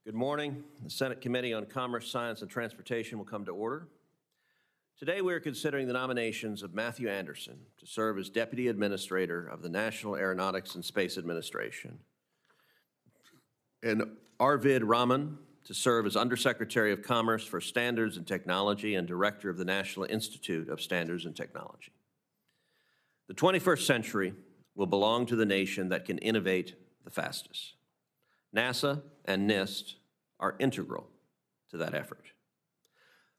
Good morning. The Senate Committee on Commerce, Science, and Transportation will come to order. Today we are considering the nominations of Matthew Anderson to serve as Deputy Administrator of the National Aeronautics and Space Administration, and Arvind Raman to serve as Undersecretary of Commerce for Standards and Technology and Director of the National Institute of Standards and Technology. The 21st century will belong to the nation that can innovate the fastest. NASA and NIST are integral to that effort.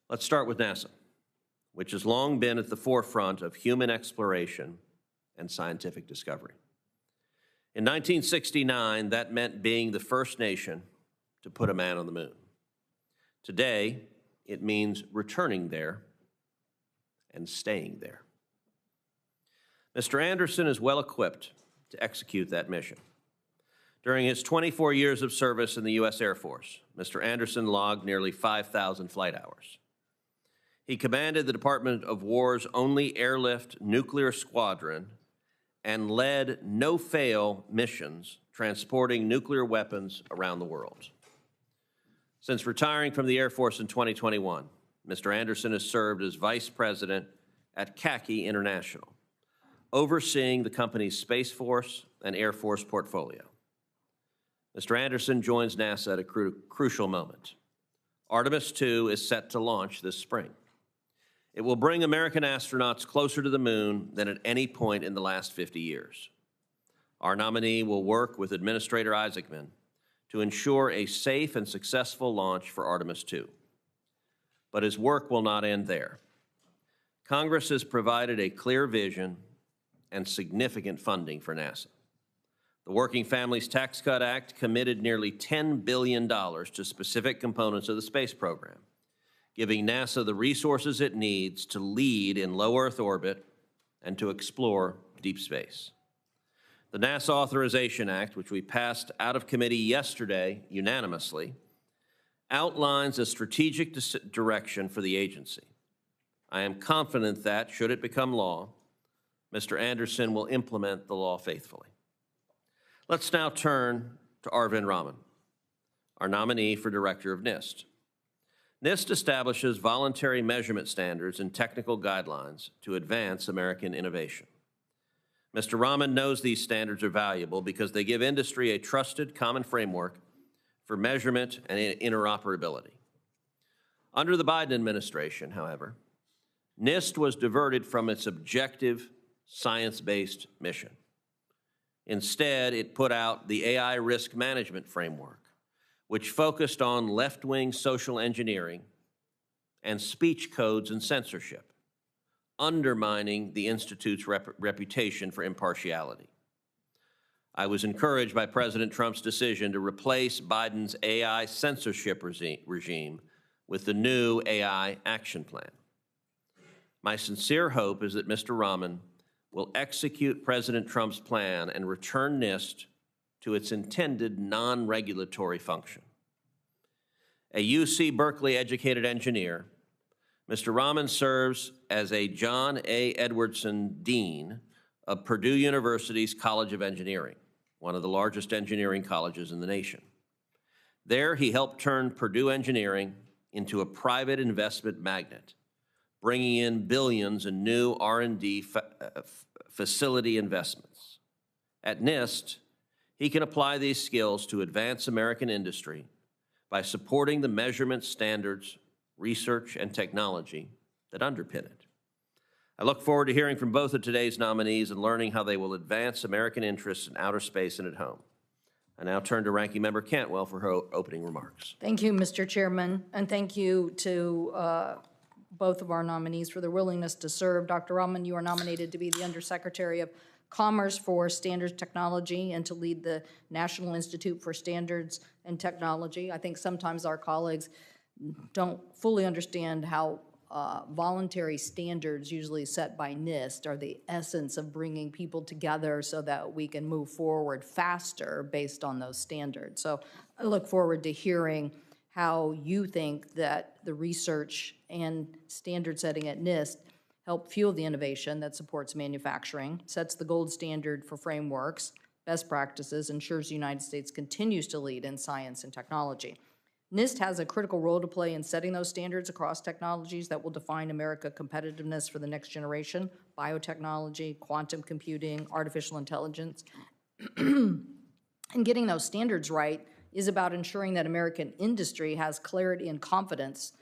Let's start with NASA, which has long been at the forefront of human exploration and scientific discovery. In 1969, that meant being the first nation to put a man on the moon. Today, it means returning there and staying there. Mr. Anderson is well equipped to execute that mission. During his 24 years of service in the U.S. Air Force, Mr. Anderson logged nearly 5,000 flight hours. He commanded the Department of War's only airlift nuclear squadron and led no-fail missions transporting nuclear weapons around the world. Since retiring from the Air Force in 2021, Mr. Anderson has served as Vice President at CACI International, overseeing the company's Space Force and Air Force portfolio. Mr. Anderson joins NASA at a crucial moment. Artemis II is set to launch this spring. It will bring American astronauts closer to the moon than at any point in the last 50 years. Our nominee will work with Administrator Isaacman to ensure a safe and successful launch for Artemis II. But his work will not end there. Congress has provided a clear vision and significant funding for NASA. The Working Families Tax Cut Act committed nearly $10 billion to specific components of the space program, giving NASA the resources it needs to lead in low Earth orbit and to explore deep space. The NASA Authorization Act, which we passed out of committee yesterday unanimously, outlines a strategic direction for the agency. I am confident that, should it become law, Mr. Anderson will implement the law faithfully. Let's now turn to Arvind Raman, our nominee for Director of NIST. NIST establishes voluntary measurement standards and technical guidelines to advance American innovation. Mr. Raman knows these standards are valuable because they give industry a trusted common framework for measurement and interoperability. Under the Biden administration, however, NIST was diverted from its objective, science-based mission. Instead, it put out the AI risk management framework, which focused on left-wing social engineering and speech codes and censorship, undermining the Institute's reputation for impartiality. I was encouraged by President Trump's decision to replace Biden's AI censorship regime with the new AI action plan. My sincere hope is that Mr. Raman will execute President Trump's plan and return NIST to its intended non-regulatory function. A UC Berkeley-educated engineer, Mr. Raman serves as a John A. Edwardson Dean of Purdue University's College of Engineering, one of the largest engineering colleges in the nation. There, he helped turn Purdue Engineering into a private investment magnet, bringing in billions in new R&D facility investments. At NIST, he can apply these skills to advance American industry by supporting the measurement standards, research, and technology that underpin it. I look forward to hearing from both of today's nominees and learning how they will advance American interests in outer space and at home. I now turn to Ranking Member Cantwell for her opening remarks. Thank you, Mr. Chairman, and thank you to both of our nominees for their willingness to serve. Dr. Raman, you are nominated to be the Undersecretary of Commerce for Standards Technology and to lead the National Institute for Standards and Technology. I think sometimes our colleagues don't fully understand how voluntary standards usually set by NIST are the essence of bringing people together so that we can move forward faster based on those standards. So I look forward to hearing how you think that the research and standard setting at NIST help fuel the innovation that supports manufacturing, sets the gold standard for frameworks, best practices, ensures the United States continues to lead in science and technology. NIST has a critical role to play in setting those standards across technologies that will define America competitiveness for the next generation: biotechnology, quantum computing, artificial intelligence. And getting those standards right is about ensuring that American industry has clarity and confidence,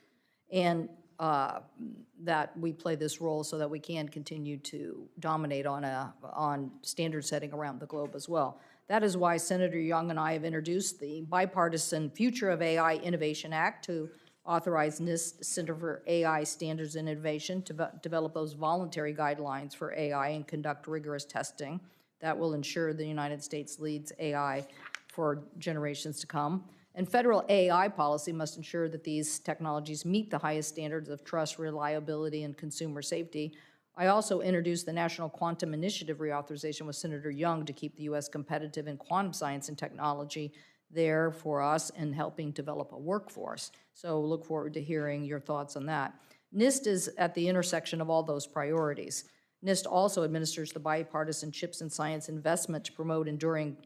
and that we play this role so that we can continue to dominate on standard setting around the globe as well. That is why Senator Young and I have introduced the bipartisan Future of AI Innovation Act to authorize NIST Center for AI Standards and Innovation to develop those voluntary guidelines for AI and conduct rigorous testing that will ensure the United States leads AI for generations to come. And federal AI policy must ensure that these technologies meet the highest standards of trust, reliability, and consumer safety. I also introduced the National Quantum Initiative reauthorization with Senator Young to keep the U.S. competitive in quantum science and technology there for us and helping develop a workforce. So look forward to hearing your thoughts on that. NIST is at the intersection of all those priorities. NIST also administers the bipartisan CHIPS and Science investment to promote enduring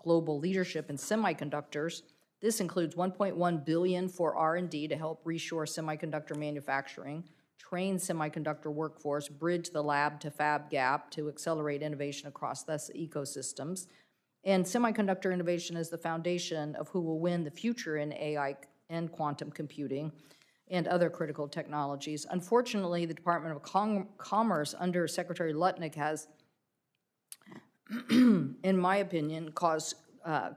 global leadership in semiconductors. This includes $1.1 billion for R&D to help reshore semiconductor manufacturing, train semiconductor workforce, bridge the lab to fab gap to accelerate innovation across these ecosystems. And semiconductor innovation is the foundation of who will win the future in AI and quantum computing and other critical technologies. Unfortunately, the Department of Commerce under Secretary Lutnick has, in my opinion, caused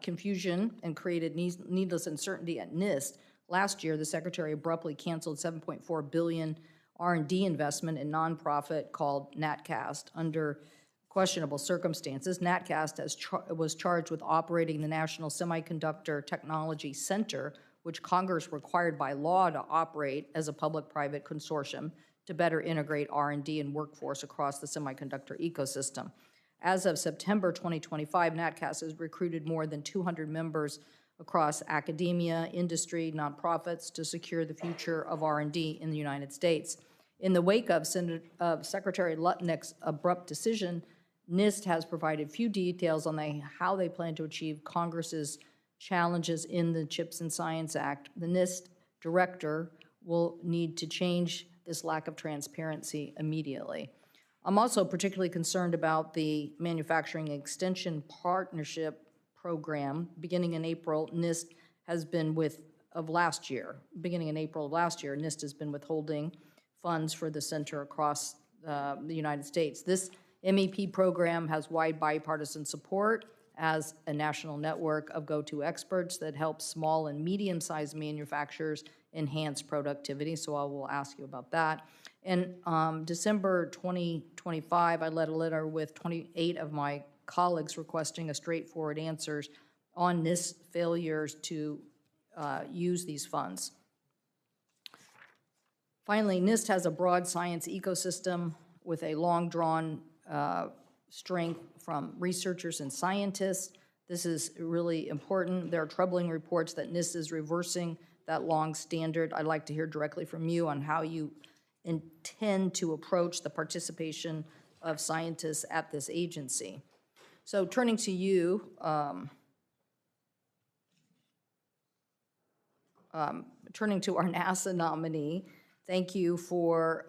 confusion and created needless uncertainty at NIST. Last year, the Secretary abruptly canceled $7.4 billion R&D investment in nonprofit called NatCast under questionable circumstances. NatCast was charged with operating the National Semiconductor Technology Center, which Congress required by law to operate as a public-private consortium to better integrate R&D and workforce across the semiconductor ecosystem. As of September 2025, NatCast has recruited more than 200 members across academia, industry, nonprofits to secure the future of R&D in the United States. In the wake of Secretary Lutnick's abrupt decision, NIST has provided few details on how they plan to achieve Congress's challenges in the CHIPS and Science Act. The NIST director will need to change this lack of transparency immediately. I'm also particularly concerned about the Manufacturing Extension Partnership Program. Beginning in April, NIST has been beginning in April of last year, NIST has been withholding funds for the center across the United States. This MEP program has wide bipartisan support as a national network of go-to experts that helps small and medium-sized manufacturers enhance productivity, so I will ask you about that. In December 2025, I led a letter with 28 of my colleagues requesting a straightforward answers on NIST failures to use these funds. Finally, NIST has a broad science ecosystem with a long-drawn strength from researchers and scientists. This is really important. There are troubling reports that NIST is reversing that long standard. I'd like to hear directly from you on how you intend to approach the participation of scientists at this agency. So turning to you, turning to our NASA nominee, thank you for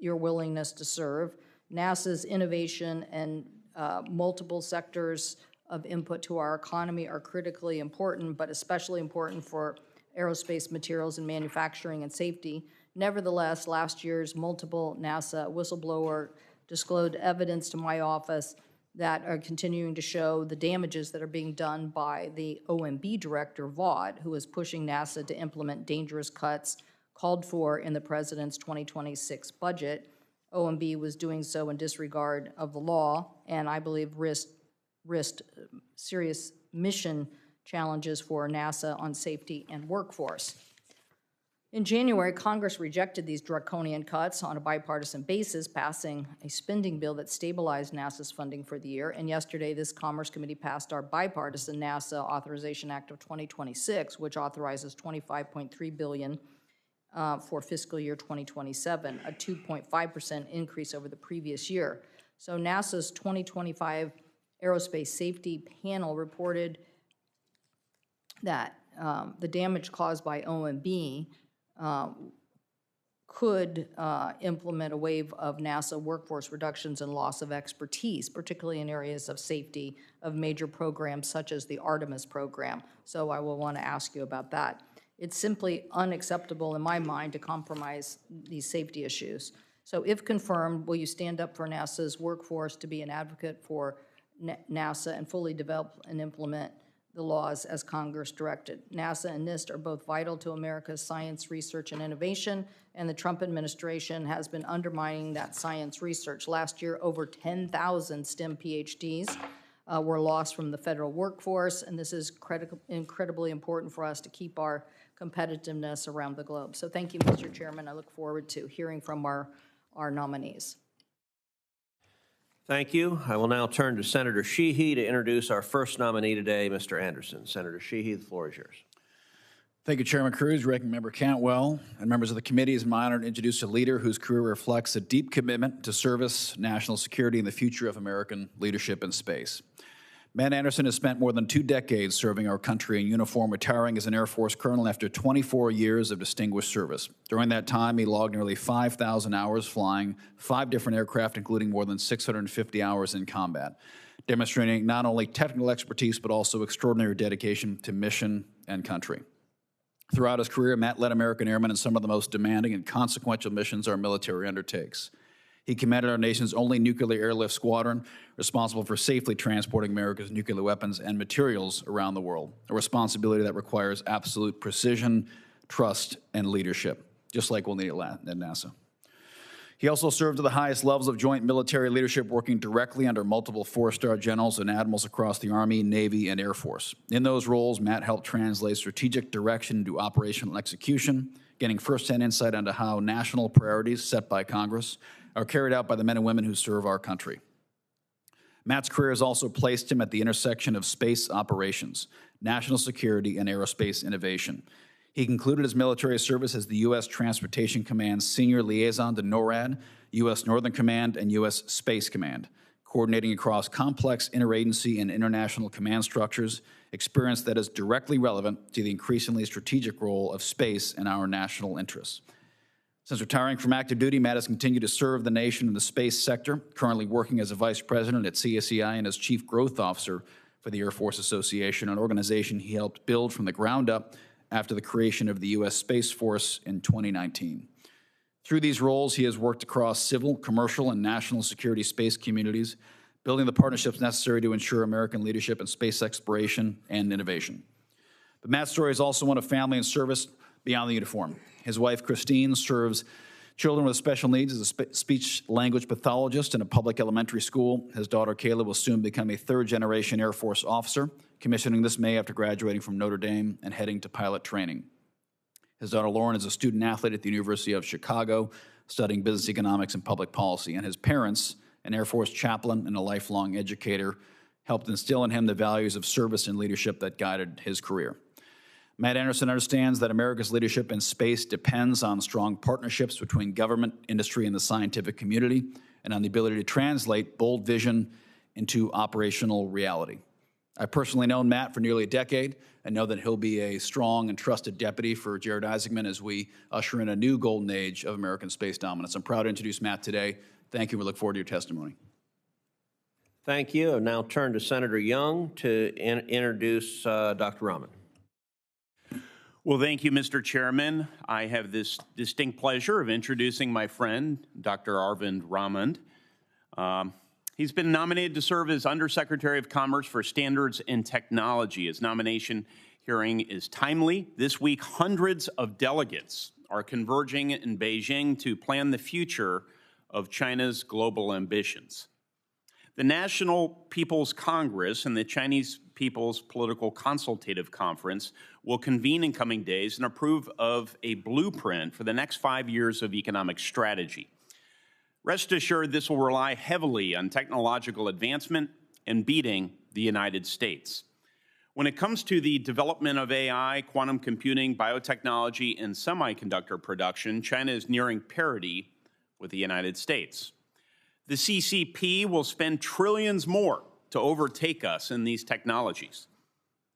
your willingness to serve. NASA's innovation and multiple sectors of input to our economy are critically important, but especially important for aerospace materials and manufacturing and safety. Nevertheless, last year's multiple NASA whistleblower disclosed evidence to my office that are continuing to show the damages that are being done by the OMB director, Vaught, who is pushing NASA to implement dangerous cuts called for in the president's 2026 budget. OMB was doing so in disregard of the law, and I believe risked serious mission challenges for NASA on safety and workforce. In January, Congress rejected these draconian cuts on a bipartisan basis, passing a spending bill that stabilized NASA's funding for the year. And yesterday, this Commerce Committee passed our bipartisan NASA Authorization Act of 2026, which authorizes $25.3 billion for fiscal year 2027, a 2.5% increase over the previous year. So NASA's 2025 Aerospace Safety Panel reported that the damage caused by OMB could implement a wave of NASA workforce reductions and loss of expertise, particularly in areas of safety of major programs such as the Artemis program. So I will want to ask you about that. It's simply unacceptable in my mind to compromise these safety issues. So if confirmed, will you stand up for NASA's workforce to be an advocate for NASA and fully develop and implement the laws as Congress directed? NASA and NIST are both vital to America's science, research, and innovation, and the Trump administration has been undermining that science research. Last year, over 10,000 STEM PhDs were lost from the federal workforce, and this is incredibly important for us to keep our competitiveness around the globe. So thank you, Mr. Chairman. I look forward to hearing from our nominees. Thank you. I will now turn to Senator Sheehy to introduce our first nominee today, Mr. Anderson. Senator Sheehy, the floor is yours. Thank you, Chairman Cruz, Ranking Member Cantwell, and members of the committee. It's my honor to introduce a leader whose career reflects a deep commitment to service, national security, and the future of American leadership in space. Matt Anderson has spent more than 2 decades serving our country in uniform, retiring as an Air Force colonel after 24 years of distinguished service. During that time, he logged nearly 5,000 hours flying 5 different aircraft, including more than 650 hours in combat, demonstrating not only technical expertise, but also extraordinary dedication to mission and country. Throughout his career, Matt led American airmen in some of the most demanding and consequential missions our military undertakes. He commanded our nation's only nuclear airlift squadron, responsible for safely transporting America's nuclear weapons and materials around the world, a responsibility that requires absolute precision, trust, and leadership, just like we'll need at NASA. He also served at the highest levels of joint military leadership, working directly under multiple 4-star generals and admirals across the Army, Navy, and Air Force. In those roles, Matt helped translate strategic direction into operational execution, getting firsthand insight into how national priorities set by Congress are carried out by the men and women who serve our country. Matt's career has also placed him at the intersection of space operations, national security, and aerospace innovation. He concluded his military service as the U.S. Transportation Command's senior liaison to NORAD, U.S. Northern Command, and U.S. Space Command, coordinating across complex interagency and international command structures, experience that is directly relevant to the increasingly strategic role of space in our national interests. Since retiring from active duty, Matt has continued to serve the nation in the space sector, currently working as a vice president at CSEI and as chief growth officer for the Air Force Association, an organization he helped build from the ground up after the creation of the U.S. Space Force in 2019. Through these roles, he has worked across civil, commercial, and national security space communities, building the partnerships necessary to ensure American leadership in space exploration and innovation. But Matt's story is also one of family and service beyond the uniform. His wife, Christine, serves children with special needs as a speech-language pathologist in a public elementary school. His daughter, Kayla, will soon become a 3rd-generation Air Force officer, commissioning this May after graduating from Notre Dame and heading to pilot training. His daughter, Lauren, is a student athlete at the University of Chicago, studying business economics and public policy. And his parents, an Air Force chaplain and a lifelong educator, helped instill in him the values of service and leadership that guided his career. Matt Anderson understands that America's leadership in space depends on strong partnerships between government, industry, and the scientific community, and on the ability to translate bold vision into operational reality. I've personally known Matt for nearly a decade and know that he'll be a strong and trusted deputy for Jared Isaacman as we usher in a new golden age of American space dominance. I'm proud to introduce Matt today. Thank you. We look forward to your testimony. Thank you. I now turn to Senator Young to introduce Dr. Raman. Well, thank you, Mr. Chairman. I have this distinct pleasure of introducing my friend, Dr. Arvind Raman. He's been nominated to serve as Undersecretary of Commerce for Standards and Technology. His nomination hearing is timely. This week, hundreds of delegates are converging in Beijing to plan the future of China's global ambitions. The National People's Congress and the Chinese People's Political Consultative Conference will convene in coming days and approve of a blueprint for the next 5 years of economic strategy. Rest assured, this will rely heavily on technological advancement and beating the United States. When it comes to the development of AI, quantum computing, biotechnology, and semiconductor production, China is nearing parity with the United States. The CCP will spend trillions more to overtake us in these technologies.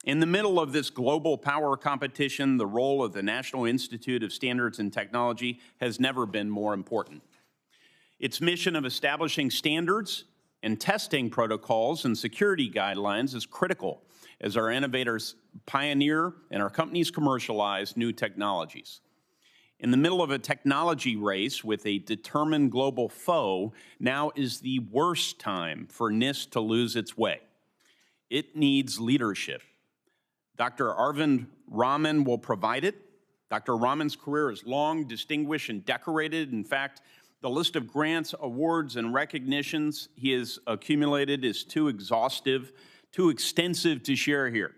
In the middle of this global power competition, the role of the National Institute of Standards and Technology has never been more important. Its mission of establishing standards and testing protocols and security guidelines is critical as our innovators pioneer and our companies commercialize new technologies. In the middle of a technology race with a determined global foe, now is the worst time for NIST to lose its way. It needs leadership. Dr. Arvind Raman will provide it. Dr. Raman's career is long, distinguished, and decorated. In fact, the list of grants, awards, and recognitions he has accumulated is too exhaustive, too extensive to share here.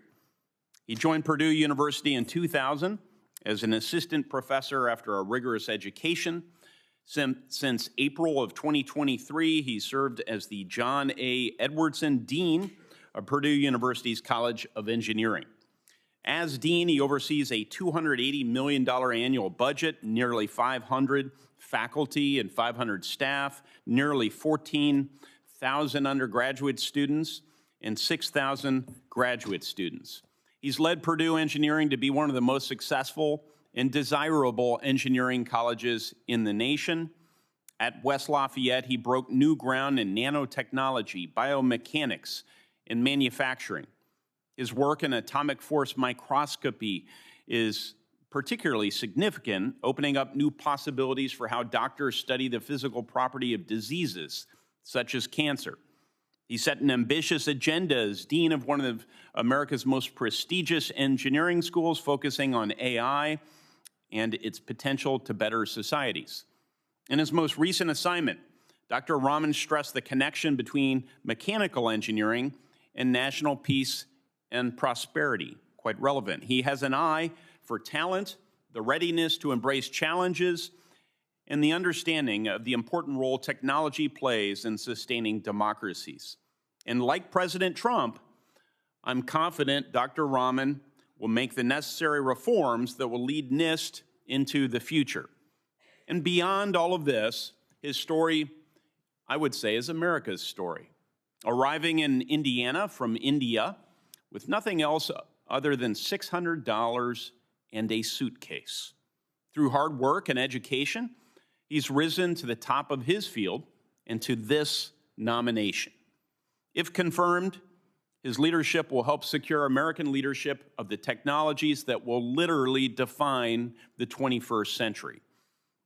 He joined Purdue University in 2000 as an assistant professor after a rigorous education. Since April of 2023, he served as the John A. Edwardson Dean of Purdue University's College of Engineering. As dean, he oversees a $280 million annual budget, nearly 500 faculty and 500 staff, nearly 14,000 undergraduate students, and 6,000 graduate students. He's led Purdue Engineering to be one of the most successful and desirable engineering colleges in the nation. At West Lafayette, he broke new ground in nanotechnology, biomechanics, and manufacturing. His work in atomic force microscopy is particularly significant, opening up new possibilities for how doctors study the physical property of diseases, such as cancer. He set an ambitious agenda as dean of one of America's most prestigious engineering schools, focusing on AI and its potential to better societies. In his most recent assignment, Dr. Raman stressed the connection between mechanical engineering and national peace and prosperity, quite relevant. He has an eye for talent, the readiness to embrace challenges, and the understanding of the important role technology plays in sustaining democracies. And like President Trump, I'm confident Dr. Raman will make the necessary reforms that will lead NIST into the future. And beyond all of this, his story, I would say, is America's story. Arriving in Indiana from India with nothing else other than $600 and a suitcase. Through hard work and education, he's risen to the top of his field and to this nomination. If confirmed, his leadership will help secure American leadership of the technologies that will literally define the 21st century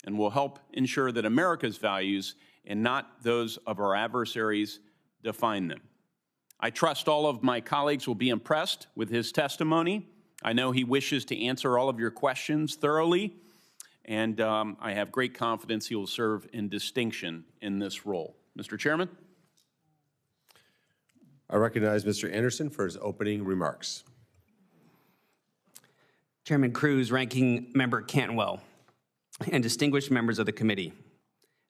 and will help ensure that America's values and not those of our adversaries define them. I trust all of my colleagues will be impressed with his testimony. I know he wishes to answer all of your questions thoroughly, and I have great confidence he will serve in distinction in this role. Mr. Chairman. I recognize Mr. Anderson for his opening remarks. Chairman Cruz, Ranking Member Cantwell, and distinguished members of the committee,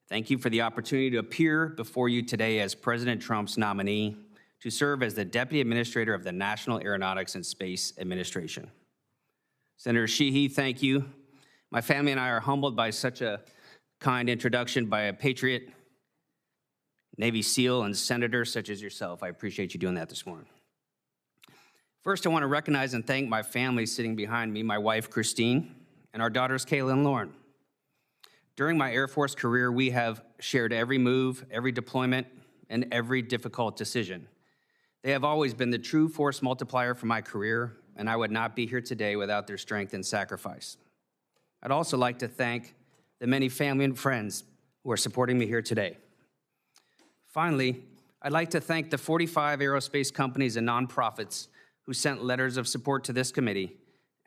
thank you for the opportunity to appear before you today as President Trump's nominee to serve as the Deputy Administrator of the National Aeronautics and Space Administration. Senator Sheehy, thank you. My family and I are humbled by such a kind introduction by a patriot, Navy SEAL, and senator such as yourself. I appreciate you doing that this morning. First, I want to recognize and thank my family sitting behind me, my wife, Christine, and our daughters, Kayla and Lauren. During my Air Force career, we have shared every move, every deployment, and every difficult decision. They have always been the true force multiplier for my career, and I would not be here today without their strength and sacrifice. I'd also like to thank the many family and friends who are supporting me here today. Finally, I'd like to thank the 45 aerospace companies and nonprofits who sent letters of support to this committee,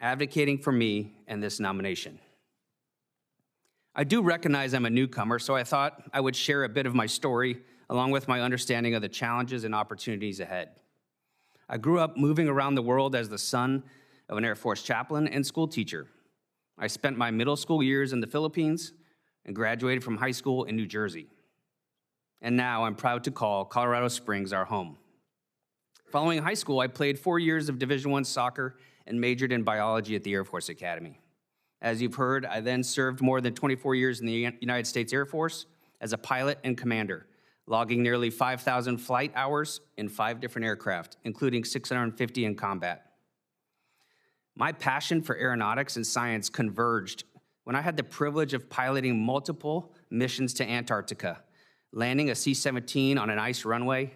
advocating for me and this nomination. I do recognize I'm a newcomer, so I thought I would share a bit of my story along with my understanding of the challenges and opportunities ahead. I grew up moving around the world as the son of an Air Force chaplain and school teacher. I spent my middle school years in the Philippines and graduated from high school in New Jersey. And now I'm proud to call Colorado Springs our home. Following high school, I played 4 years of Division I soccer and majored in biology at the Air Force Academy. As you've heard, I then served more than 24 years in the United States Air Force as a pilot and commander, logging nearly 5,000 flight hours in 5 different aircraft, including 650 in combat. My passion for aeronautics and science converged when I had the privilege of piloting multiple missions to Antarctica, landing a C-17 on an ice runway,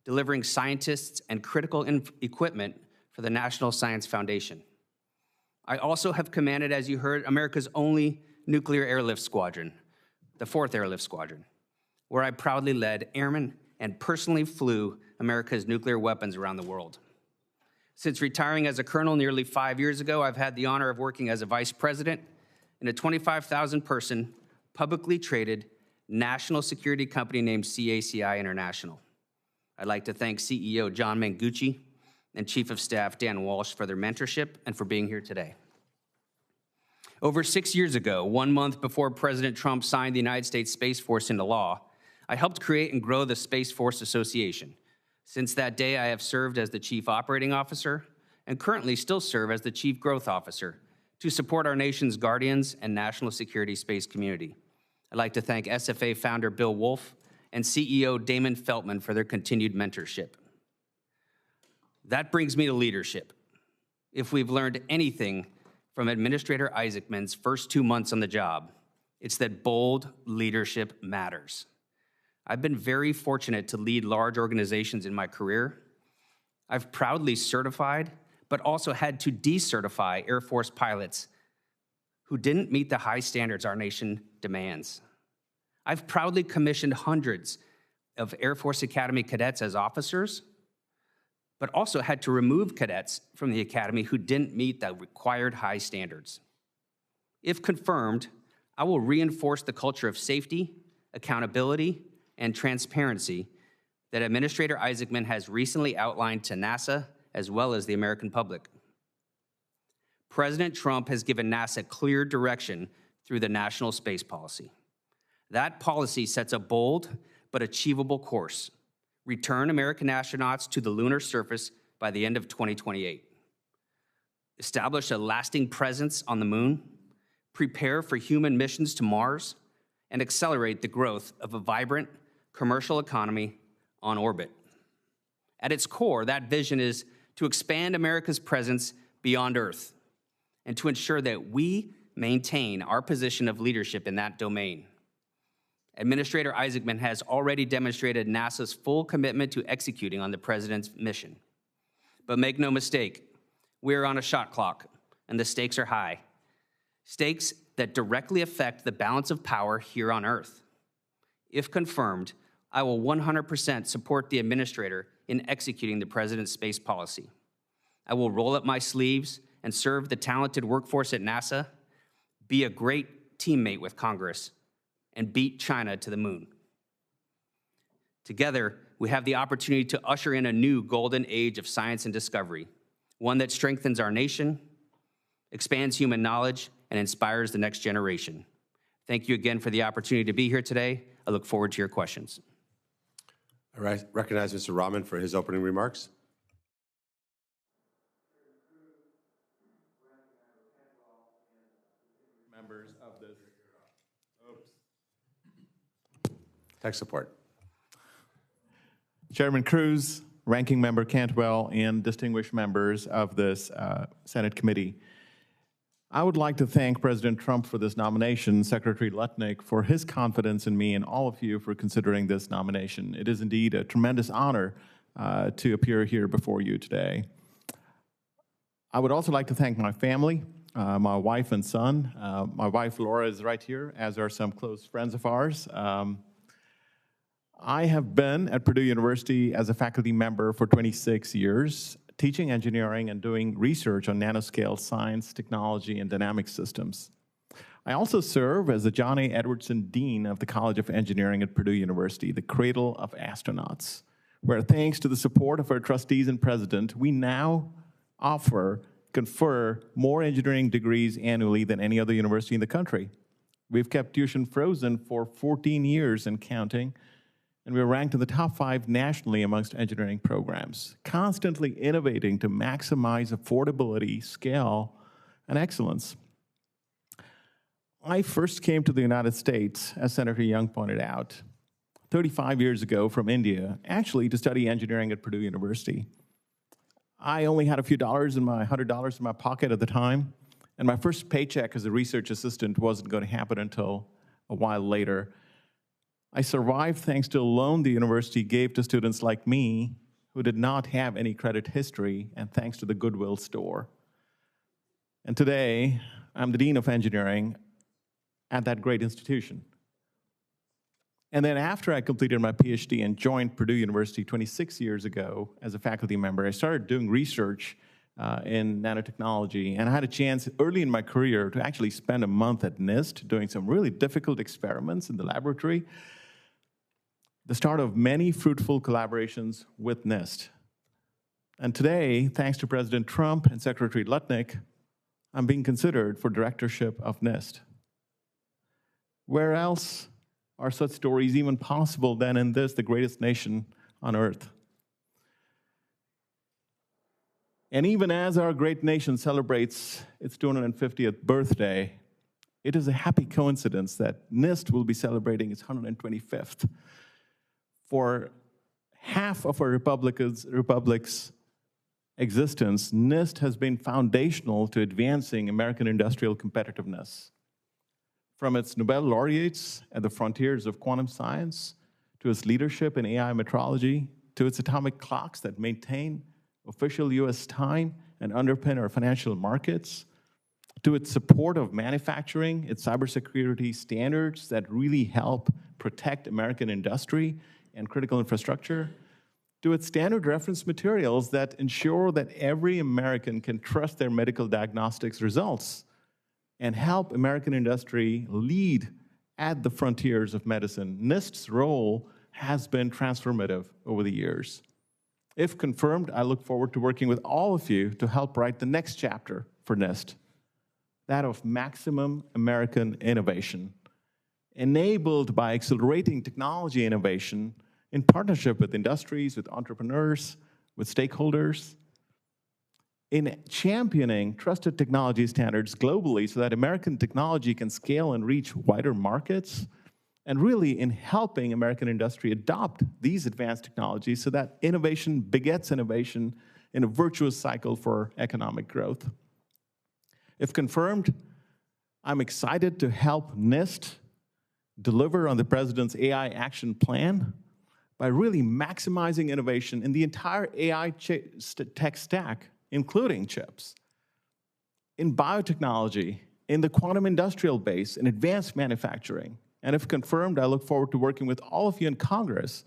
delivering scientists and critical equipment for the National Science Foundation. I also have commanded, as you heard, America's only nuclear airlift squadron, the 4th Airlift Squadron, where I proudly led airmen and personally flew America's nuclear weapons around the world. Since retiring as a colonel nearly 5 years ago, I've had the honor of working as a vice president in a 25,000-person, publicly traded national security company named CACI International. I'd like to thank CEO John Mengucci and Chief of Staff Dan Walsh for their mentorship and for being here today. Over 6 years ago, 1 month before President Trump signed the United States Space Force into law, I helped create and grow the Space Force Association. Since that day, I have served as the Chief Operating Officer and currently still serve as the Chief Growth Officer to support our nation's guardians and national security space community. I'd like to thank SFA founder Bill Wolf and CEO Damon Feltman for their continued mentorship. That brings me to leadership. If we've learned anything from Administrator Isaacman's first 2 months on the job, it's that bold leadership matters. I've been very fortunate to lead large organizations in my career. I've proudly certified, but also had to decertify Air Force pilots who didn't meet the high standards our nation demands. I've proudly commissioned hundreds of Air Force Academy cadets as officers, but also had to remove cadets from the Academy who didn't meet the required high standards. If confirmed, I will reinforce the culture of safety, accountability, and transparency that Administrator Isaacman has recently outlined to NASA as well as the American public. President Trump has given NASA clear direction through the National Space Policy. That policy sets a bold but achievable course: return American astronauts to the lunar surface by the end of 2028, establish a lasting presence on the moon, prepare for human missions to Mars, and accelerate the growth of a vibrant commercial economy on orbit. At its core, that vision is to expand America's presence beyond Earth and to ensure that we maintain our position of leadership in that domain. Administrator Isaacman has already demonstrated NASA's full commitment to executing on the president's mission. But make no mistake, we're on a shot clock, and the stakes are high. Stakes that directly affect the balance of power here on Earth. If confirmed, I will 100% support the administrator in executing the president's space policy. I will roll up my sleeves and serve the talented workforce at NASA, be a great teammate with Congress, and beat China to the moon. Together, we have the opportunity to usher in a new golden age of science and discovery, one that strengthens our nation, expands human knowledge, and inspires the next generation. Thank you again for the opportunity to be here today. I look forward to your questions. All right, recognize Mr. Raman for his opening remarks. Members of this, Tech support. Chairman Cruz, Ranking Member Cantwell, and distinguished members of this Senate committee. I would like to thank President Trump for this nomination, Secretary Lutnick for his confidence in me, and all of you for considering this nomination. It is indeed a tremendous honor to appear here before you today. I would also like to thank my family, my wife and son. My wife, Laura, is right here, as are some close friends of ours. I have been at Purdue University as a faculty member for 26 years, teaching engineering and doing research on nanoscale science, technology, and dynamic systems. I also serve as the John A. Edwardson Dean of the College of Engineering at Purdue University, the cradle of astronauts, where thanks to the support of our trustees and president, we now confer more engineering degrees annually than any other university in the country. We've kept tuition frozen for 14 years and counting, and we're ranked in the top 5 nationally amongst engineering programs, constantly innovating to maximize affordability, scale, and excellence. I first came to the United States, as Senator Young pointed out, 35 years ago from India, actually to study engineering at Purdue University. I only had a few dollars in my $100 in my pocket at the time, and my first paycheck as a research assistant wasn't going to happen until a while later. I survived thanks to a loan the university gave to students like me who did not have any credit history, and thanks to the Goodwill store. And today, I'm the Dean of Engineering at that great institution. And then after I completed my PhD and joined Purdue University 26 years ago as a faculty member, I started doing research in nanotechnology. And I had a chance early in my career to actually spend a month at NIST doing some really difficult experiments in the laboratory. The start of many fruitful collaborations with NIST. And today, thanks to President Trump and Secretary Lutnick, I'm being considered for directorship of NIST. Where else are such stories even possible than in this, the greatest nation on earth? And even as our great nation celebrates its 250th birthday, it is a happy coincidence that NIST will be celebrating its 125th. For half of our republic's existence, NIST has been foundational to advancing American industrial competitiveness. From its Nobel laureates at the frontiers of quantum science, to its leadership in AI metrology, to its atomic clocks that maintain official US time and underpin our financial markets, to its support of manufacturing, its cybersecurity standards that really help protect American industry and critical infrastructure, to its standard reference materials that ensure that every American can trust their medical diagnostics results and help American industry lead at the frontiers of medicine. NIST's role has been transformative over the years. If confirmed, I look forward to working with all of you to help write the next chapter for NIST, that of maximum American innovation, enabled by accelerating technology innovation in partnership with industries, with entrepreneurs, with stakeholders, in championing trusted technology standards globally so that American technology can scale and reach wider markets, and really in helping American industry adopt these advanced technologies so that innovation begets innovation in a virtuous cycle for economic growth. If confirmed, I'm excited to help NIST deliver on the President's AI Action Plan by really maximizing innovation in the entire AI tech stack, including chips, in biotechnology, in the quantum industrial base, in advanced manufacturing. And if confirmed, I look forward to working with all of you in Congress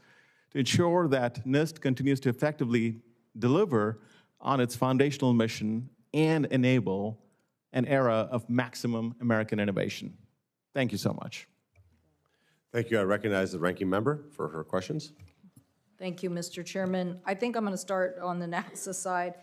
to ensure that NIST continues to effectively deliver on its foundational mission and enable an era of maximum American innovation. Thank you so much. Thank you. I recognize the ranking member for her questions. Thank you, Mr. Chairman. I think I'm going to start on the NASA side.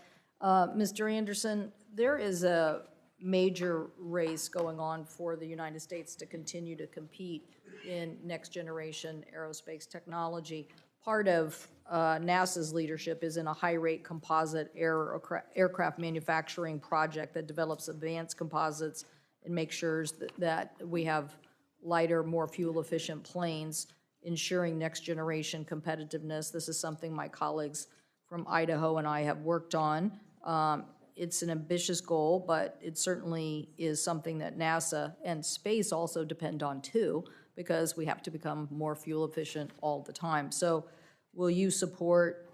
Mr. Anderson, there is a major race going on for the United States to continue to compete in next-generation aerospace technology. Part of NASA's leadership is in a high-rate composite aircraft manufacturing project that develops advanced composites and makes sure that we have lighter, more fuel-efficient planes, ensuring next-generation competitiveness. This is something my colleagues from Idaho and I have worked on. It's an ambitious goal, but it certainly is something that NASA and space also depend on too, because we have to become more fuel efficient all the time. So will you support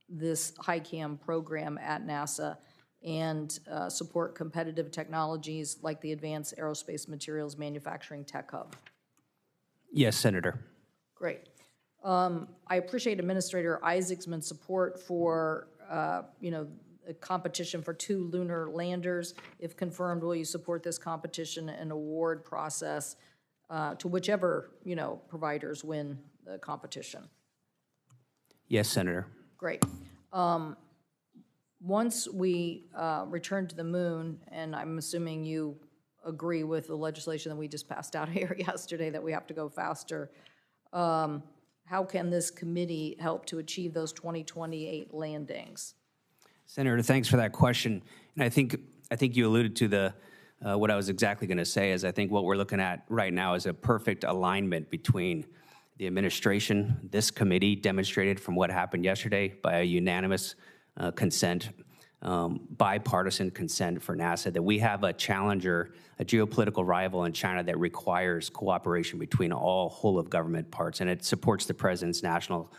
this HiCam program at NASA and support competitive technologies like the Advanced Aerospace Materials Manufacturing Tech Hub? Yes, Senator. Great. I appreciate Administrator Isaacman's support for, a competition for 2 lunar landers. If confirmed, will you support this competition and award process to whichever, providers win the competition? Yes, Senator. Great. Once we return to the moon, and I'm assuming you agree with the legislation that we just passed out here yesterday that we have to go faster, how can this committee help to achieve those 2028 landings? Senator, thanks for that question. And I think you alluded to what I was exactly going to say is I think what we're looking at right now is a perfect alignment between the administration, this committee demonstrated from what happened yesterday by a unanimous consent, bipartisan consent for NASA, that we have a challenger, a geopolitical rival in China that requires cooperation between all whole of government parts, and it supports the president's national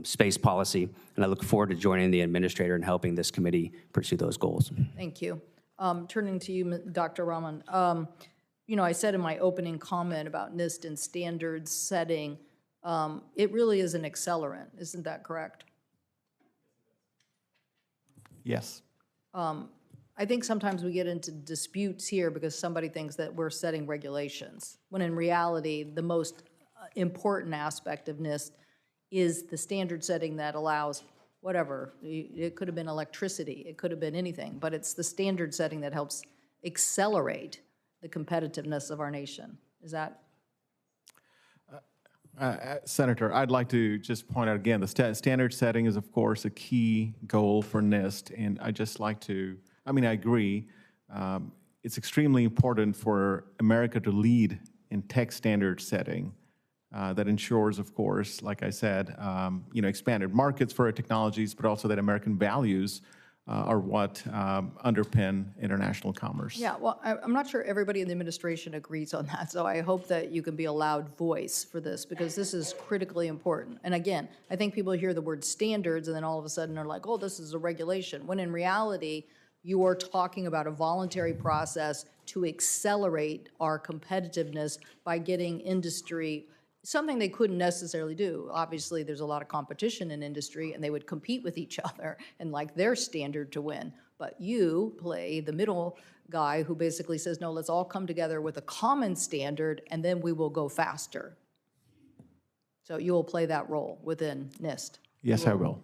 space policy. And I look forward to joining the administrator and helping this committee pursue those goals. Thank you. Turning to you, Dr. Raman, you know, I said in my opening comment about NIST and standards setting, it really is an accelerant, isn't that correct? Yes. I think sometimes we get into disputes here because somebody thinks that we're setting regulations, when in reality, the most important aspect of NIST is the standard setting that allows whatever. It could have been electricity, it could have been anything, but it's the standard setting that helps accelerate the competitiveness of our nation. Is that? Senator, I'd like to just point out again, the standard setting is, of course, a key goal for NIST, and I just like to, I mean, I agree. It's extremely important for America to lead in tech standard setting that ensures, of course, like I said, you know, expanded markets for our technologies, but also that American values are what underpin international commerce. Yeah, well, I'm not sure everybody in the administration agrees on that, so I hope that you can be a loud voice for this, because this is critically important. And again, I think people hear the word standards and then all of a sudden are like, oh, this is a regulation, when in reality, you are talking about a voluntary process to accelerate our competitiveness by getting industry something they couldn't necessarily do. Obviously, there's a lot of competition in industry, and they would compete with each other and like their standard to win. But you play the middle guy who basically says, no, let's all come together with a common standard, and then we will go faster. So you will play that role within NIST. Yes, I will.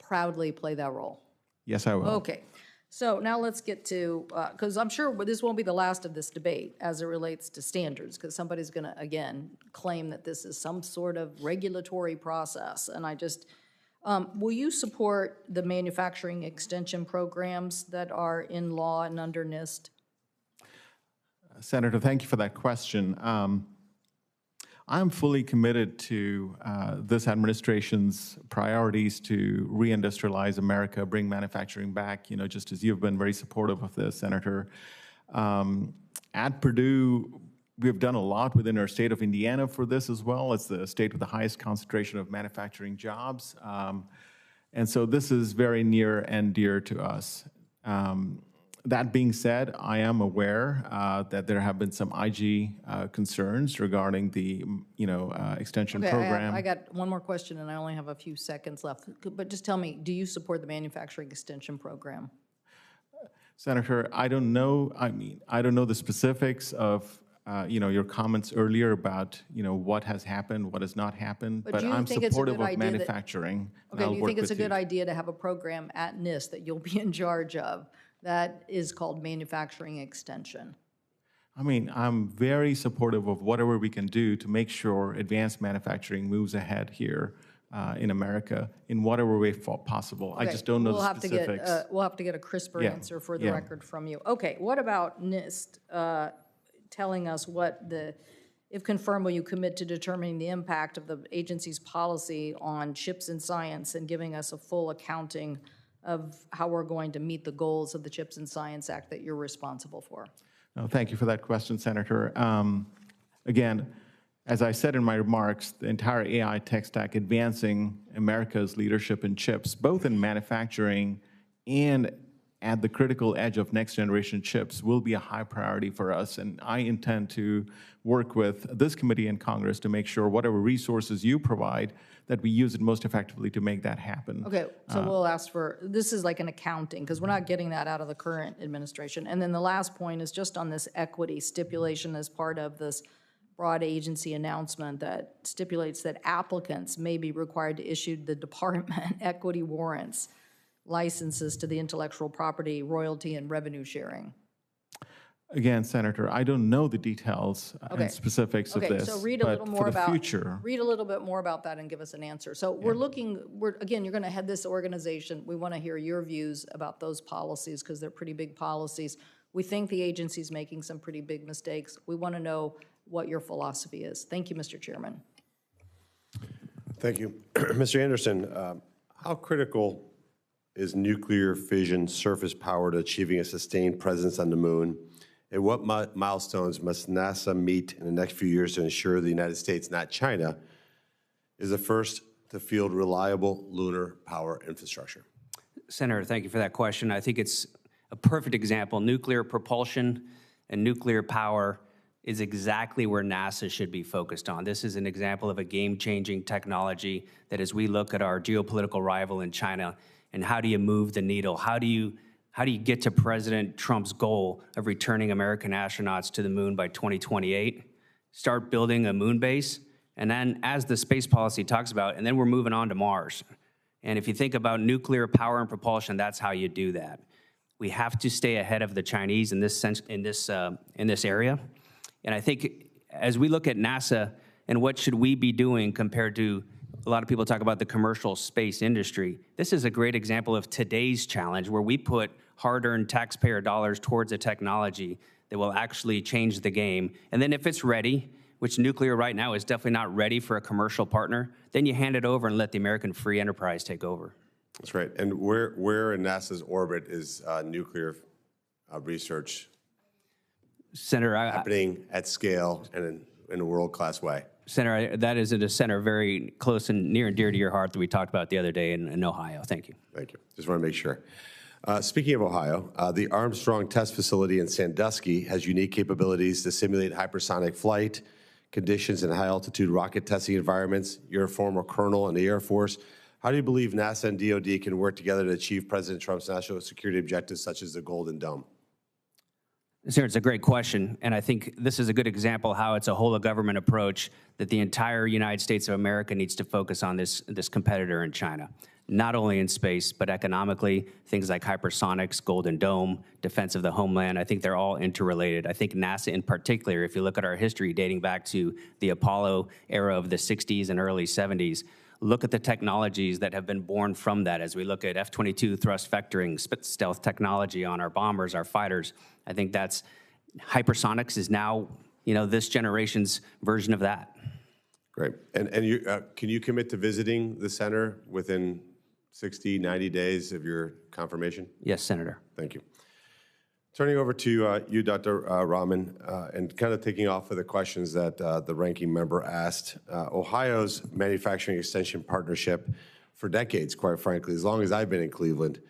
Proudly play that role. Yes, I will. Okay. So now let's get to, because I'm sure this won't be the last of this debate as it relates to standards, because somebody's going to, again, claim that this is some sort of regulatory process. And I just, will you support the manufacturing extension programs that are in law and under NIST? Senator, thank you for that question. I'm fully committed to this administration's priorities to reindustrialize America, bring manufacturing back, you know, just as you've been very supportive of this, Senator. At Purdue, we've done a lot within our state of Indiana for this as well. It's the state with the highest concentration of manufacturing jobs. And so this is very near and dear to us. That being said, I am aware that there have been some IG concerns regarding the, you know, extension program. I got one more question, and I only have a few seconds left. But just tell me, do you support the manufacturing extension program? Senator, I don't know. I mean, I don't know the specifics of, you know, your comments earlier about, you know, what has happened, what has not happened. But do you I'm think it's a good supportive of idea that- manufacturing. Okay, do you think it's a good idea to have a program at NIST that you'll be in charge of that is called manufacturing extension? I mean, I'm very supportive of whatever we can do to make sure advanced manufacturing moves ahead here in America in whatever way possible. I just don't know the specifics. We'll have to get a crisper answer for the record from you. Okay, what about NIST telling us what the, if confirmed, will you commit to determining the impact of the agency's policy on chips and science and giving us a full accounting of how we're going to meet the goals of the CHIPS and Science Act that you're responsible for? No, thank you for that question, Senator. Again, as I said in my remarks, the entire AI tech stack advancing America's leadership in chips, both in manufacturing and at the critical edge of next generation chips, will be a high priority for us. And I intend to work with this committee in Congress to make sure whatever resources you provide, that we use it most effectively to make that happen. Okay, so we'll ask for, this is like an accounting, because we're not getting that out of the current administration. And then the last point is just on this equity stipulation as part of this broad agency announcement that stipulates that applicants may be required to issue the department equity warrants, licenses to the intellectual property, royalty, and revenue sharing. Again, Senator, I don't know the details and specifics of this. Okay, so read a little more about, future, read a little bit more about that and give us an answer. So again, you're gonna head this organization. We wanna hear your views about those policies because they're pretty big policies. We think the agency's making some pretty big mistakes. We wanna know what your philosophy is. Thank you, Mr. Chairman. Thank you. Mr. Anderson, how critical is nuclear fission surface power to achieving a sustained presence on the moon? And what milestones must NASA meet in the next few years to ensure the United States, not China, is the first to field reliable lunar power infrastructure? Senator, thank you for that question. I think it's a perfect example. Nuclear propulsion and nuclear power is exactly where NASA should be focused on. This is an example of a game-changing technology that, as we look at our geopolitical rival in China, and how do you move the needle? How do you get to President Trump's goal of returning American astronauts to the moon by 2028? Start building a moon base, and then, as the space policy talks about, and then we're moving on to Mars. And if you think about nuclear power and propulsion, that's how you do that. We have to stay ahead of the Chinese in this sense, in this area. And I think as we look at NASA and what should we be doing compared to, a lot of people talk about the commercial space industry, this is a great example of today's challenge, where we put hard-earned taxpayer dollars towards a technology that will actually change the game. And then if it's ready, which nuclear right now is definitely not ready for a commercial partner, then you hand it over and let the American free enterprise take over. That's right. And where in NASA's orbit is nuclear research Senator, happening at scale and in a world-class way? Senator, that is at a center very close and near and dear to your heart that we talked about the other day in Ohio. Thank you. Thank you. Just want to make sure. Speaking of Ohio, the Armstrong Test Facility in Sandusky has unique capabilities to simulate hypersonic flight conditions in high-altitude rocket testing environments. You're a former colonel in the Air Force. How do you believe NASA and DoD can work together to achieve President Trump's national security objectives, such as the Golden Dome? Sir, it's a great question, and I think this is a good example how it's a whole-of-government approach that the entire United States of America needs to focus on this competitor in China, not only in space, but economically, things like hypersonics, Golden Dome, defense of the homeland. I think they're all interrelated. I think NASA in particular, if you look at our history dating back to the Apollo era of the 60s and early 70s, look at the technologies that have been born from that as we look at F-22 thrust vectoring, stealth technology on our bombers, our fighters. I think that's, hypersonics is now, this generation's version of that. Great. And you, can you commit to visiting the center within 60, 90 days of your confirmation? Yes, Senator. Thank you. Turning over to you, Dr. Raman, and kind of taking off of the questions that the ranking member asked. Ohio's manufacturing extension partnership for decades, quite frankly, as long as I've been in Cleveland,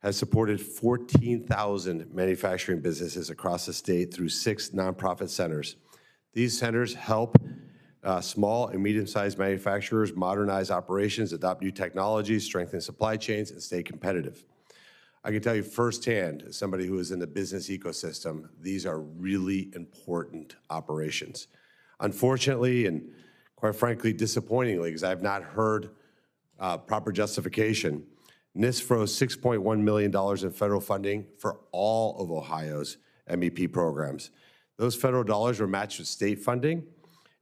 has supported 14,000 manufacturing businesses across the state through 6 nonprofit centers. These centers help small and medium-sized manufacturers modernize operations, adopt new technologies, strengthen supply chains, and stay competitive. I can tell you firsthand, as somebody who is in the business ecosystem, these are really important operations. Unfortunately, and quite frankly, disappointingly, because I've not heard proper justification, NIST froze $6.1 million in federal funding for all of Ohio's MEP programs. Those federal dollars were matched with state funding,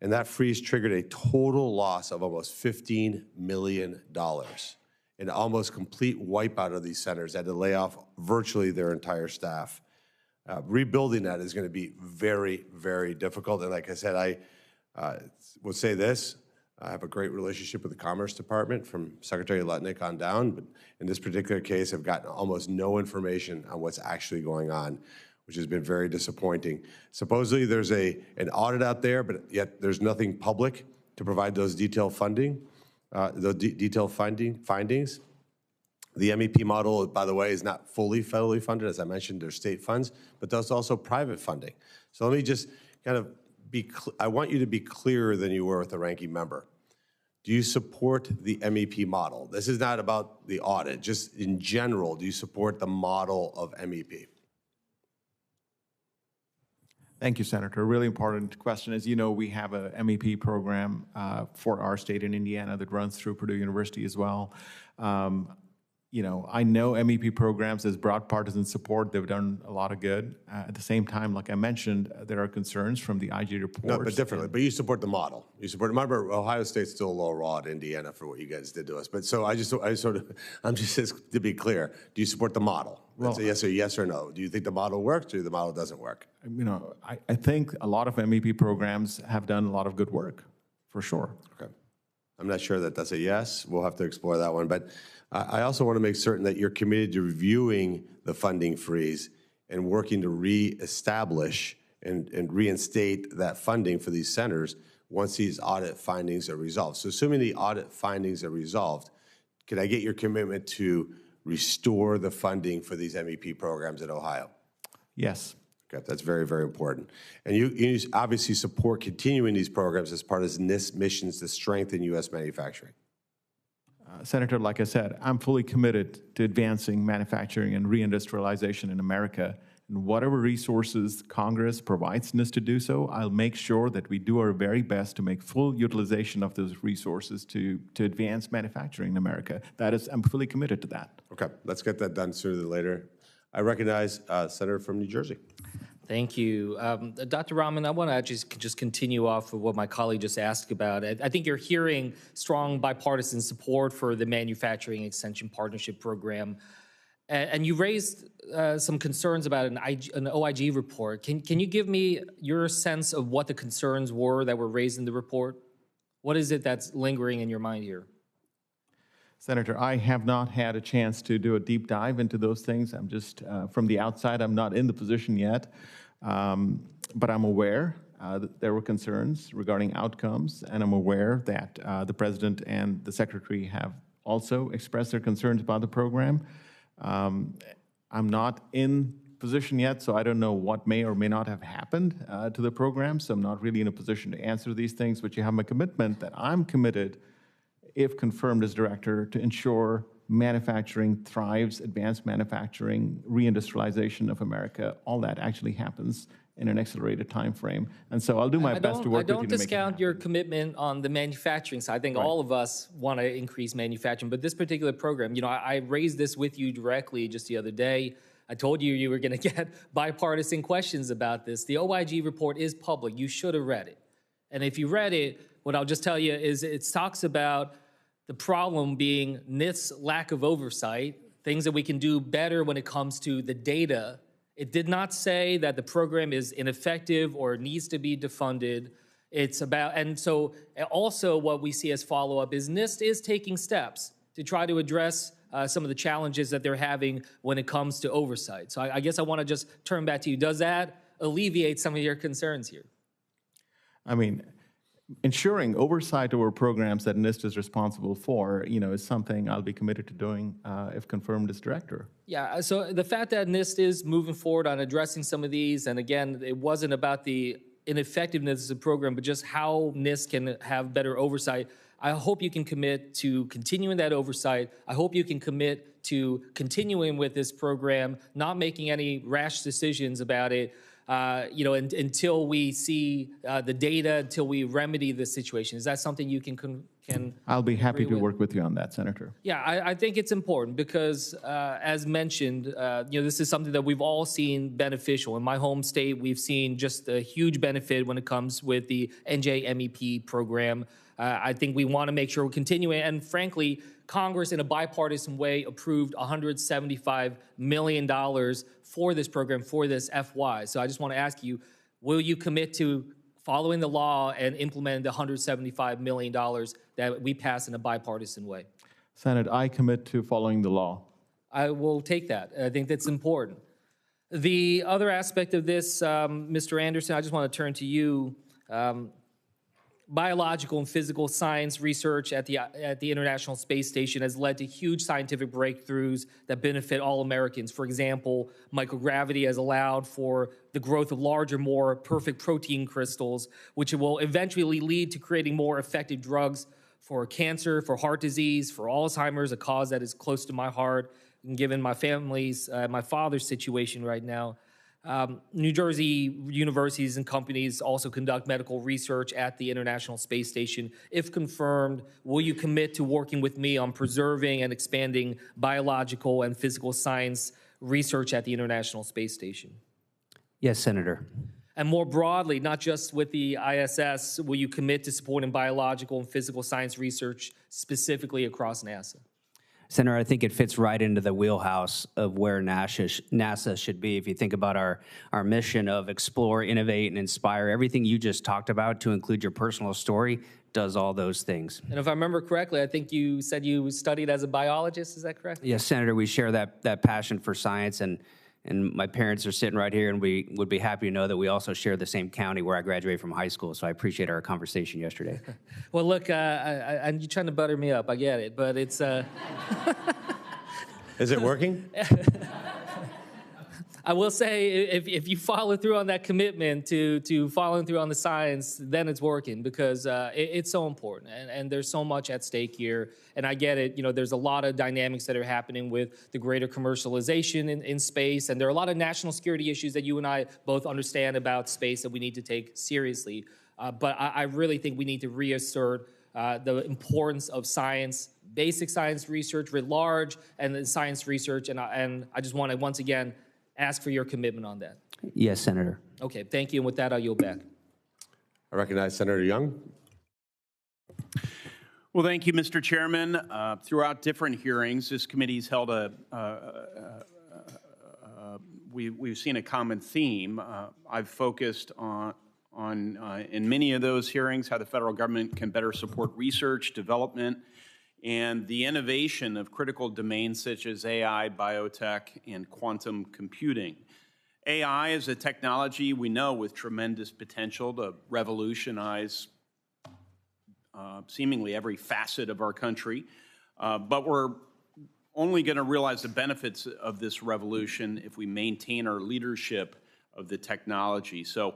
and that freeze triggered a total loss of almost $15 million. An almost complete wipeout of these centers. They had to lay off virtually their entire staff. Rebuilding that is going to be very, very difficult. And like I said, I will say this. I have a great relationship with the Commerce Department from Secretary Letnick on down, but in this particular case, I've gotten almost no information on what's actually going on, which has been very disappointing. Supposedly there's an audit out there, but yet there's nothing public to provide those detailed funding. Findings. The MEP model, by the way, is not fully federally funded. As I mentioned, there's state funds, but there's also private funding. So let me just kind of I want you to be clearer than you were with the ranking member. Do you support the MEP model? This is not about the audit. Just in general, do you support the model of MEP? Thank you, Senator. A really important question. As you know, we have a MEP program for our state in Indiana that runs through Purdue University as well. I know MEP programs as broad partisan support. They've done a lot of good. At the same time, like I mentioned, there are concerns from the IG reports. No, but differently. But you support the model. You support. Remember, Ohio State's still a low raw at Indiana for what you guys did to us. But so I'm just to be clear. Do you support the model? Well, it's a yes or no. Do you think the model works, or the model doesn't work? I think a lot of MEP programs have done a lot of good work, for sure. Okay. I'm not sure that that's a yes. We'll have to explore that one. But I also want to make certain that you're committed to reviewing the funding freeze and working to reestablish and reinstate that funding for these centers once these audit findings are resolved. So assuming the audit findings are resolved, can I get your commitment to restore the funding for these MEP programs at Ohio? Yes. Okay, that's very, very important. And you obviously support continuing these programs as part of NIST missions to strengthen U.S. manufacturing. Senator, like I said, I'm fully committed to advancing manufacturing and reindustrialization in America. And whatever resources Congress provides NIST to do so, I'll make sure that we do our very best to make full utilization of those resources to advance manufacturing in America. I'm fully committed to that. Okay, let's get that done sooner than later. I recognize Senator from New Jersey. Thank you. Dr. Raman, I want to just continue off of what my colleague just asked about. I think you're hearing strong bipartisan support for the Manufacturing Extension Partnership Program. And you raised some concerns about an OIG report. Can you give me your sense of what the concerns were that were raised in the report? What is it that's lingering in your mind here? Senator, I have not had a chance to do a deep dive into those things. I'm just, from the outside, I'm not in the position yet. But I'm aware that there were concerns regarding outcomes, and I'm aware that the President and the Secretary have also expressed their concerns about the program. I'm not in position yet, so I don't know what may or may not have happened to the program, so I'm not really in a position to answer these things, but you have my commitment that I'm committed, if confirmed as director, to ensure manufacturing thrives, advanced manufacturing, reindustrialization of America, all that actually happens in an accelerated time frame. And so I'll do my best to work with you to make it happen. I don't discount your commitment on the manufacturing side. I think all of us want to increase manufacturing, but this particular program, I raised this with you directly just the other day. I told you were going to get bipartisan questions about this. The OIG report is public. You should have read it. And if you read it, what I'll just tell you is it talks about the problem being NIST's lack of oversight, things that we can do better when it comes to the data. It did not say that the program is ineffective or needs to be defunded. It's about, and so also what we see as follow-up is NIST is taking steps to try to address some of the challenges that they're having when it comes to oversight. So I guess I want to just turn back to you. Does that alleviate some of your concerns here? I mean, ensuring oversight over programs that NIST is responsible for, is something I'll be committed to doing if confirmed as director. Yeah, so the fact that NIST is moving forward on addressing some of these, and again, it wasn't about the ineffectiveness of the program, but just how NIST can have better oversight. I hope you can commit to continuing that oversight. I hope you can commit to continuing with this program, not making any rash decisions about it, until we see the data, until we remedy the situation. Is that something you can I'll be happy to work with you on that, Senator. Yeah, I think it's important because, as mentioned, this is something that we've all seen beneficial. In my home state, we've seen just a huge benefit when it comes with the NJMEP program. I think we want to make sure we're continuing. And frankly, Congress, in a bipartisan way, approved $175 million for this program, for this FY. So I just want to ask you, will you commit to following the law and implementing the $175 million that we passed in a bipartisan way? Senate, I commit to following the law. I will take that. I think that's important. The other aspect of this, Mr. Anderson, I just want to turn to you. Biological and physical science research at the International Space Station has led to huge scientific breakthroughs that benefit all Americans. For example, microgravity has allowed for the growth of larger, more perfect protein crystals, which will eventually lead to creating more effective drugs for cancer, for heart disease, for Alzheimer's, a cause that is close to my heart, and given my family's, my father's situation right now. New Jersey universities and companies also conduct medical research at the International Space Station. If confirmed, will you commit to working with me on preserving and expanding biological and physical science research at the International Space Station? Yes, Senator. And more broadly, not just with the ISS, will you commit to supporting biological and physical science research specifically across NASA? Senator, I think it fits right into the wheelhouse of where NASA should be. If you think about our mission of explore, innovate, and inspire, everything you just talked about, to include your personal story, does all those things. And if I remember correctly, I think you said you studied as a biologist, is that correct? Yes, Senator, we share that passion for science, and my parents are sitting right here, and we would be happy to know that we also share the same county where I graduated from high school, so I appreciate our conversation yesterday. Well, look, you're trying to butter me up, I get it, but it's... Is it working? I will say, if you follow through on that commitment to following through on the science, then it's working, because it's so important, and there's so much at stake here. And I get it, there's a lot of dynamics that are happening with the greater commercialization in space, and there are a lot of national security issues that you and I both understand about space that we need to take seriously. But I really think we need to reassert the importance of science, basic science research writ large, and then science research. And I just want to once again ask for your commitment on that. Yes, Senator. Okay, thank you. And with that, I'll yield back. I recognize Senator Young. Well, thank you, Mr. Chairman. Throughout different hearings, this committee's held we've seen a common theme. I've focused on in many of those hearings how the federal government can better support research, development, and the innovation of critical domains such as AI, biotech, and quantum computing. AI is a technology we know with tremendous potential to revolutionize seemingly every facet of our country, but we're only going to realize the benefits of this revolution if we maintain our leadership of the technology. So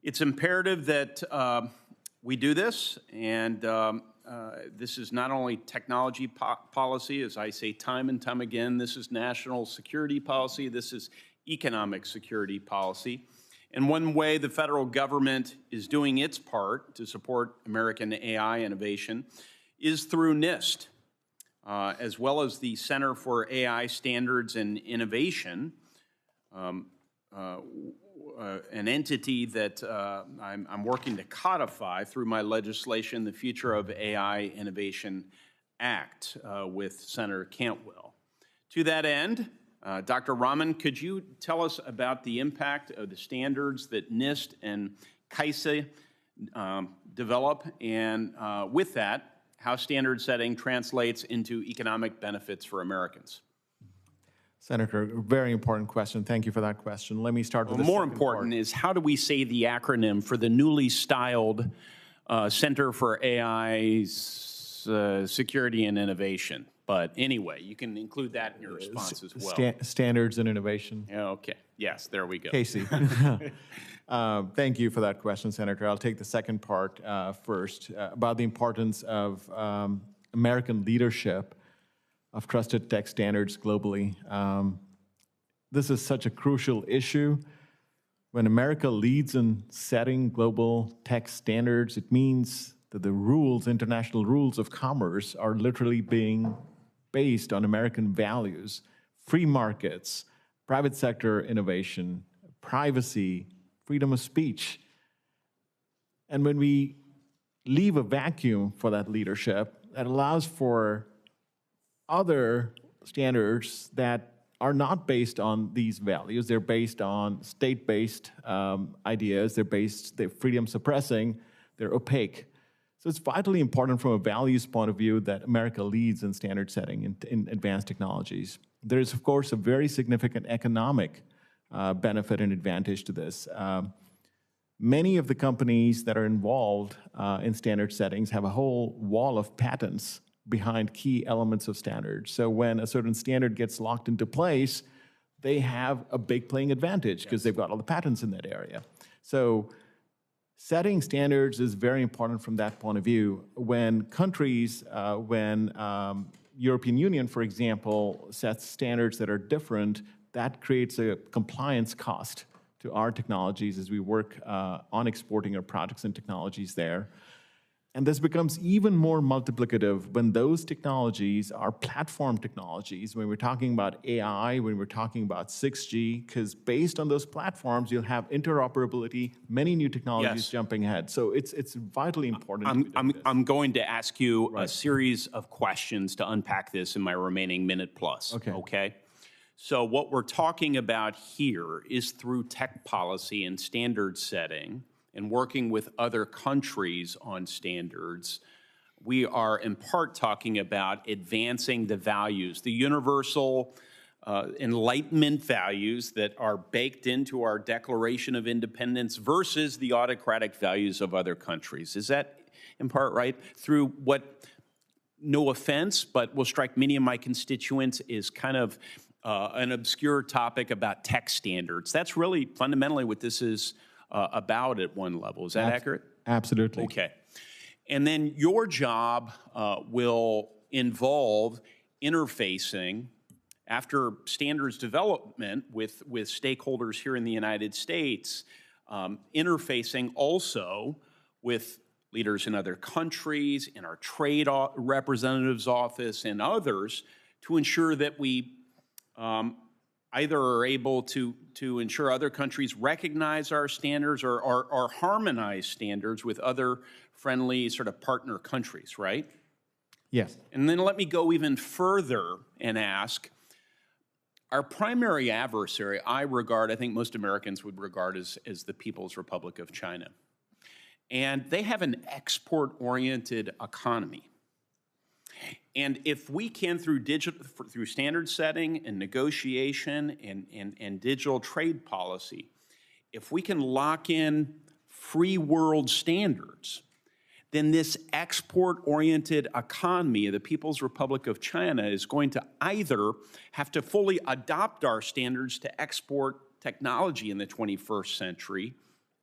it's imperative that we do this, and this is not only technology policy, as I say time and time again, this is national security policy, this is economic security policy. And one way the federal government is doing its part to support American AI innovation is through NIST, as well as the Center for AI Standards and Innovation, an entity that I'm working to codify through my legislation, the Future of AI Innovation Act, with Senator Cantwell. To that end, Dr. Raman, could you tell us about the impact of the standards that NIST and CAISA develop, and with that, how standard setting translates into economic benefits for Americans? Senator, very important question. Thank you for that question. Let me start with the more second important part. is, how do we say the acronym for the newly styled Center for AI's Security and Innovation? But anyway, you can include that in your response as well. Standards and innovation. Yeah, okay. Yes, there we go. Casey. Thank you for that question, Senator. I'll take the second part first, about the importance of American leadership of trusted tech standards globally. This is such a crucial issue. When America leads in setting global tech standards, it means that the rules, international rules of commerce, are literally being based on American values: free markets, private sector innovation, privacy, freedom of speech. And when we leave a vacuum for that leadership, that allows for other standards that are not based on these values. They're based on state-based ideas. They're freedom suppressing. They're opaque. So it's vitally important from a values point of view that America leads in standard setting in advanced technologies. There is, of course, a very significant economic benefit and advantage to this. Many of the companies that are involved in standard settings have a whole wall of patents behind key elements of standards. So when a certain standard gets locked into place, they have a big playing advantage because they've got all the patents in that area. So setting standards is very important from that point of view. When countries, European Union, for example, sets standards that are different, that creates a compliance cost to our technologies as we work on exporting our products and technologies there. And this becomes even more multiplicative when those technologies are platform technologies, when we're talking about AI, when we're talking about 6G, because based on those platforms, you'll have interoperability, many new technologies Yes. jumping ahead. So it's vitally important to be doing this. I'm going to ask you a series of questions to unpack this in my remaining minute plus. Okay. Okay? So what we're talking about here is through tech policy and standard setting and working with other countries on standards, we are in part talking about advancing the values, the universal Enlightenment values that are baked into our Declaration of Independence versus the autocratic values of other countries. Is that in part right? Through what, no offense, but will strike many of my constituents is kind of an obscure topic about tech standards. That's really fundamentally what this is about at one level. Is that accurate? Absolutely. Okay. And then your job will involve interfacing after standards development with stakeholders here in the United States, interfacing also with leaders in other countries, in our trade representative's office, and others to ensure that we either are able to ensure other countries recognize our standards or harmonize standards with other friendly sort of partner countries, right? Yes. And then let me go even further and ask, our primary adversary, I think most Americans would regard as the People's Republic of China. And they have an export-oriented economy. And if we can, through standard setting and negotiation and digital trade policy, if we can lock in free world standards, then this export-oriented economy of the People's Republic of China is going to either have to fully adopt our standards to export technology in the 21st century,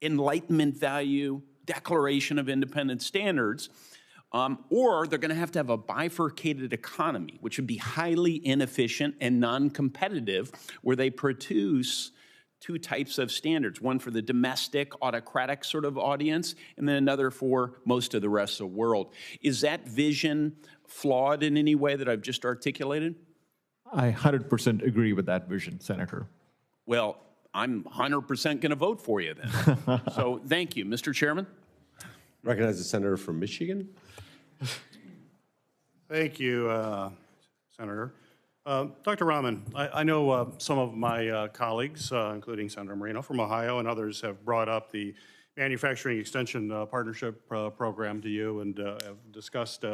Enlightenment value, Declaration of Independence standards, or they're going to have a bifurcated economy, which would be highly inefficient and non-competitive, where they produce two types of standards, one for the domestic, autocratic sort of audience, and then another for most of the rest of the world. Is that vision flawed in any way that I've just articulated? I 100% agree with that vision, Senator. Well, I'm 100% going to vote for you then. So thank you, Mr. Chairman. Recognize the senator from Michigan. Thank you, Senator. Dr. Raman, I know some of my colleagues, including Senator Moreno from Ohio and others, have brought up the Manufacturing Extension Partnership Program to you and have discussed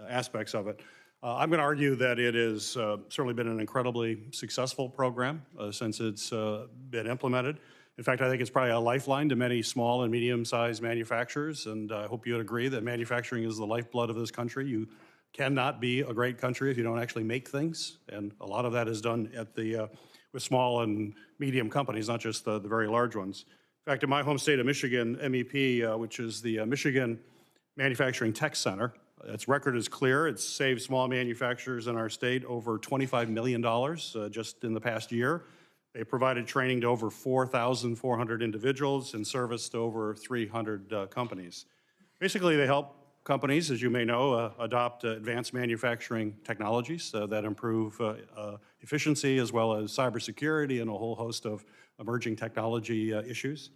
aspects of it. I'm going to argue that it has certainly been an incredibly successful program since it's been implemented. In fact, I think it's probably a lifeline to many small and medium-sized manufacturers, and I hope you would agree that manufacturing is the lifeblood of this country. You cannot be a great country if you don't actually make things, and a lot of that is done at with small and medium companies, not just the very large ones. In fact, in my home state of Michigan, MEP, which is the Michigan Manufacturing Tech Center, its record is clear. It's saved small manufacturers in our state over $25 million just in the past year. They provided training to over 4,400 individuals and service to over 300 companies. Basically, they help companies, as you may know, adopt advanced manufacturing technologies that improve efficiency as well as cybersecurity and a whole host of emerging technology issues.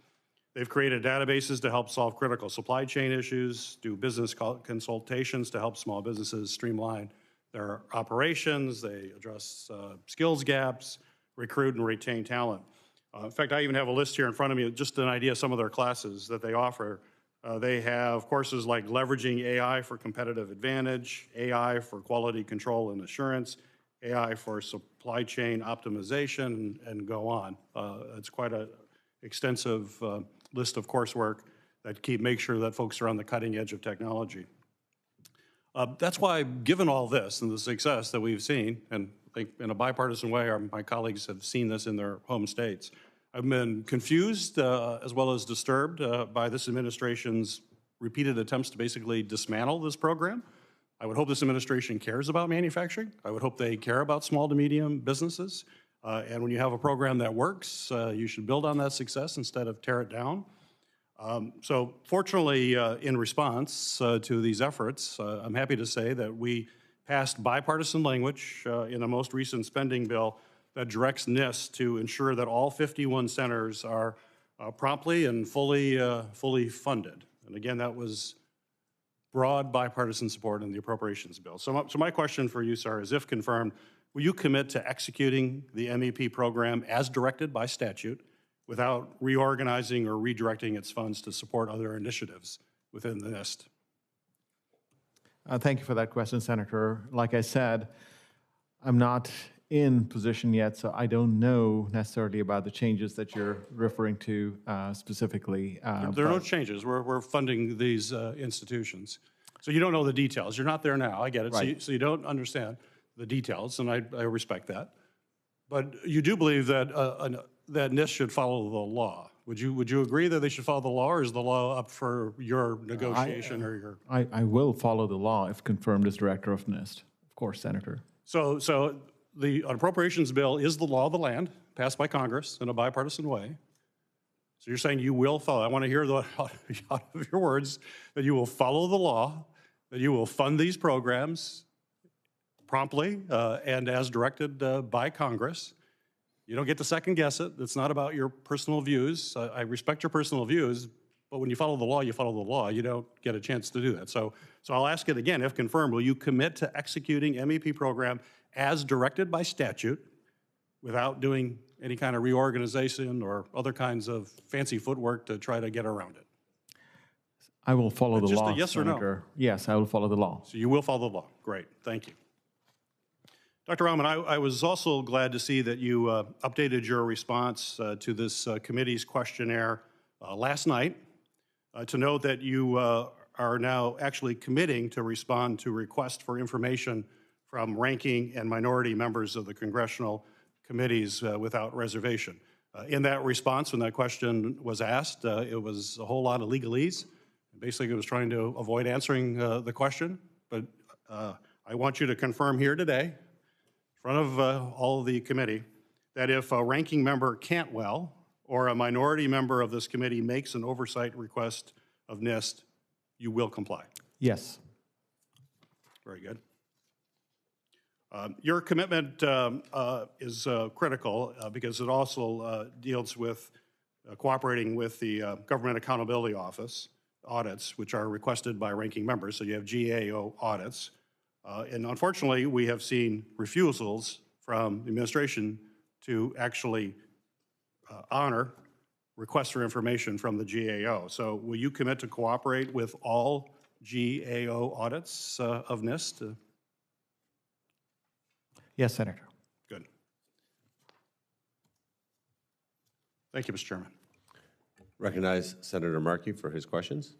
They've created databases to help solve critical supply chain issues, do business consultations to help small businesses streamline their operations. They address skills gaps, recruit and retain talent. In fact, I even have a list here in front of me, just an idea of some of their classes that they offer. They have courses like leveraging AI for competitive advantage, AI for quality control and assurance, AI for supply chain optimization, and go on. It's quite an extensive list of coursework that make sure that folks are on the cutting edge of technology. That's why, given all this and the success that we've seen, and I think in a bipartisan way, my colleagues have seen this in their home states, I've been confused as well as disturbed by this administration's repeated attempts to basically dismantle this program. I would hope this administration cares about manufacturing. I would hope they care about small to medium businesses. And when you have a program that works, you should build on that success instead of tear it down. So fortunately, in response to these efforts, I'm happy to say that we passed bipartisan language in the most recent spending bill that directs NIST to ensure that all 51 centers are promptly and fully funded. And again, that was broad bipartisan support in the appropriations bill. So my question for you, sir, is if confirmed, will you commit to executing the MEP program as directed by statute without reorganizing or redirecting its funds to support other initiatives within the NIST? Thank you for that question, Senator. Like I said, I'm not in position yet, so I don't know necessarily about the changes that you're referring to specifically. There are no changes. We're funding these institutions. So you don't know the details. You're not there now. I get it. Right. So you don't understand the details, and I respect that. But you do believe that that NIST should follow the law. Would you agree that they should follow the law, or is the law up for your negotiation or your? I will follow the law if confirmed as director of NIST. Of course, Senator. So the appropriations bill is the law of the land, passed by Congress in a bipartisan way. So you're saying you will follow. I want to hear out of your words that you will follow the law, that you will fund these programs promptly and as directed by Congress. You don't get to second guess it. It's not about your personal views. I respect your personal views, but when you follow the law, you follow the law. You don't get a chance to do that. So I'll ask it again. If confirmed, will you commit to executing MEP program as directed by statute without doing any kind of reorganization or other kinds of fancy footwork to try to get around it? I will follow the Just law, a yes or no? Senator. Yes, I will follow the law. So you will follow the law. Great. Thank you. Dr. Raman, I was also glad to see that you updated your response to this committee's questionnaire last night to note that you are now actually committing to respond to requests for information from ranking and minority members of the congressional committees without reservation. In that response, when that question was asked, it was a whole lot of legalese. Basically, it was trying to avoid answering the question, but I want you to confirm here today in front of all of the committee that if a ranking member Cantwell or a minority member of this committee makes an oversight request of NIST, you will comply. Yes. Very good. Your commitment is critical because it also deals with cooperating with the Government Accountability Office audits, which are requested by ranking members. So you have GAO audits. And unfortunately, we have seen refusals from the administration to actually honor requests for information from the GAO. So will you commit to cooperate with all GAO audits of NIST? Yes, Senator. Good. Thank you, Mr. Chairman. Recognize Senator Markey for his questions.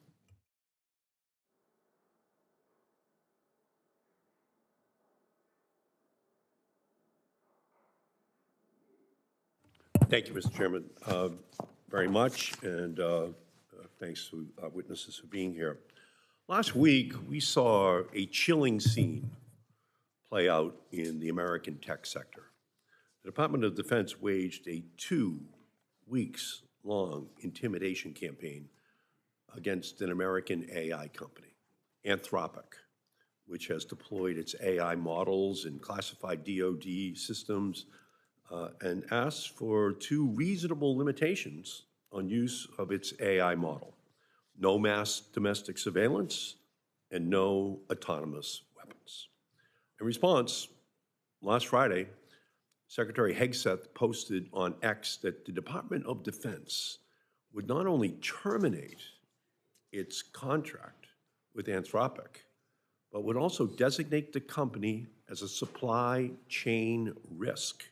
Thank you, Mr. Chairman, very much, and thanks to our witnesses for being here. Last week, we saw a chilling scene play out in the American tech sector. The Department of Defense waged a 2 weeks-long intimidation campaign against an American AI company, Anthropic, which has deployed its AI models in classified DoD systems and asked for 2 reasonable limitations on use of its AI model: no mass domestic surveillance and no autonomous weapons. In response, last Friday, Secretary Hegseth posted on X that the Department of Defense would not only terminate its contract with Anthropic, but would also designate the company as a supply chain risk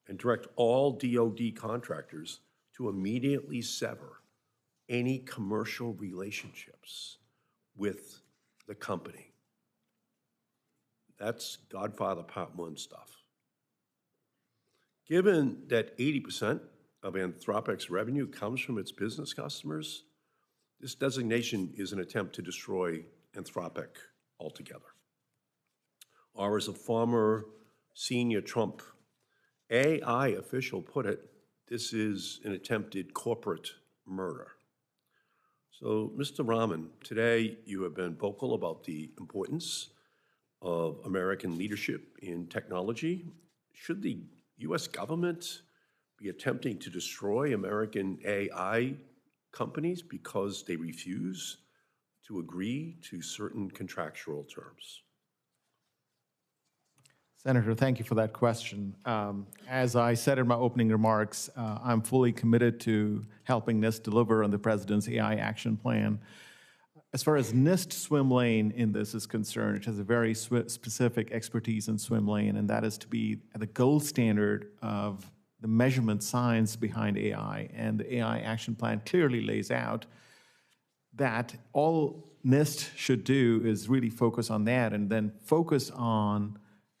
and direct all DoD contractors to immediately sever any commercial relationships with the company. That's Godfather Part 1 stuff. Given that 80% of Anthropic's revenue comes from its business customers, this designation is an attempt to destroy Anthropic altogether. Or as a former senior Trump AI official put it, this is an attempted corporate murder. So, Mr. Raman, today you have been vocal about the importance of American leadership in technology. Should the U.S. government be attempting to destroy American AI companies because they refuse to agree to certain contractual terms? Senator, thank you for that question. As I said in my opening remarks, I'm fully committed to helping NIST deliver on the President's AI Action Plan. As far as NIST swim lane in this is concerned, it has a very specific expertise in swim lane, and that is to be the gold standard of the measurement science behind AI. And the AI Action Plan clearly lays out that all NIST should do is really focus on that and then focus on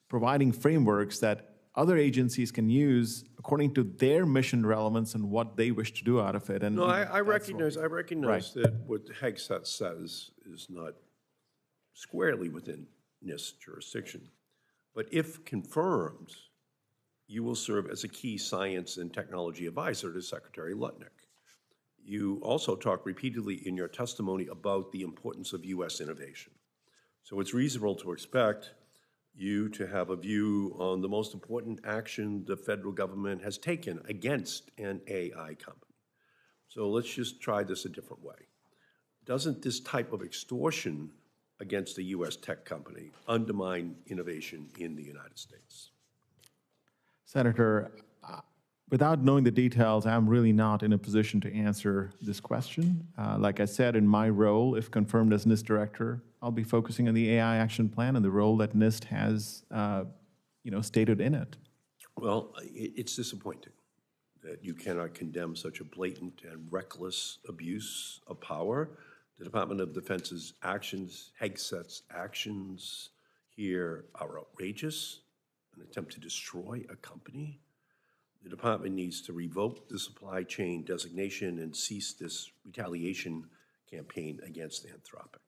providing frameworks that other agencies can use according to their mission relevance and what they wish to do out of it. And No, I recognize that what the Hegseth says is not squarely within NIST jurisdiction. But if confirmed, you will serve as a key science and technology advisor to Secretary Lutnick. You also talk repeatedly in your testimony about the importance of U.S. innovation. So it's reasonable to expect you to have a view on the most important action the federal government has taken against an AI company. So let's just try this a different way. Doesn't this type of extortion against a U.S. tech company undermine innovation in the United States? Senator, without knowing the details, I'm really not in a position to answer this question. Like I said, in my role, if confirmed as NIST director, I'll be focusing on the AI Action Plan and the role that NIST has, stated in it. Well, it's disappointing that you cannot condemn such a blatant and reckless abuse of power. The Department of Defense's actions, Hegseth's actions here are outrageous, an attempt to destroy a company. The department needs to revoke the supply chain designation and cease this retaliation campaign against Anthropic.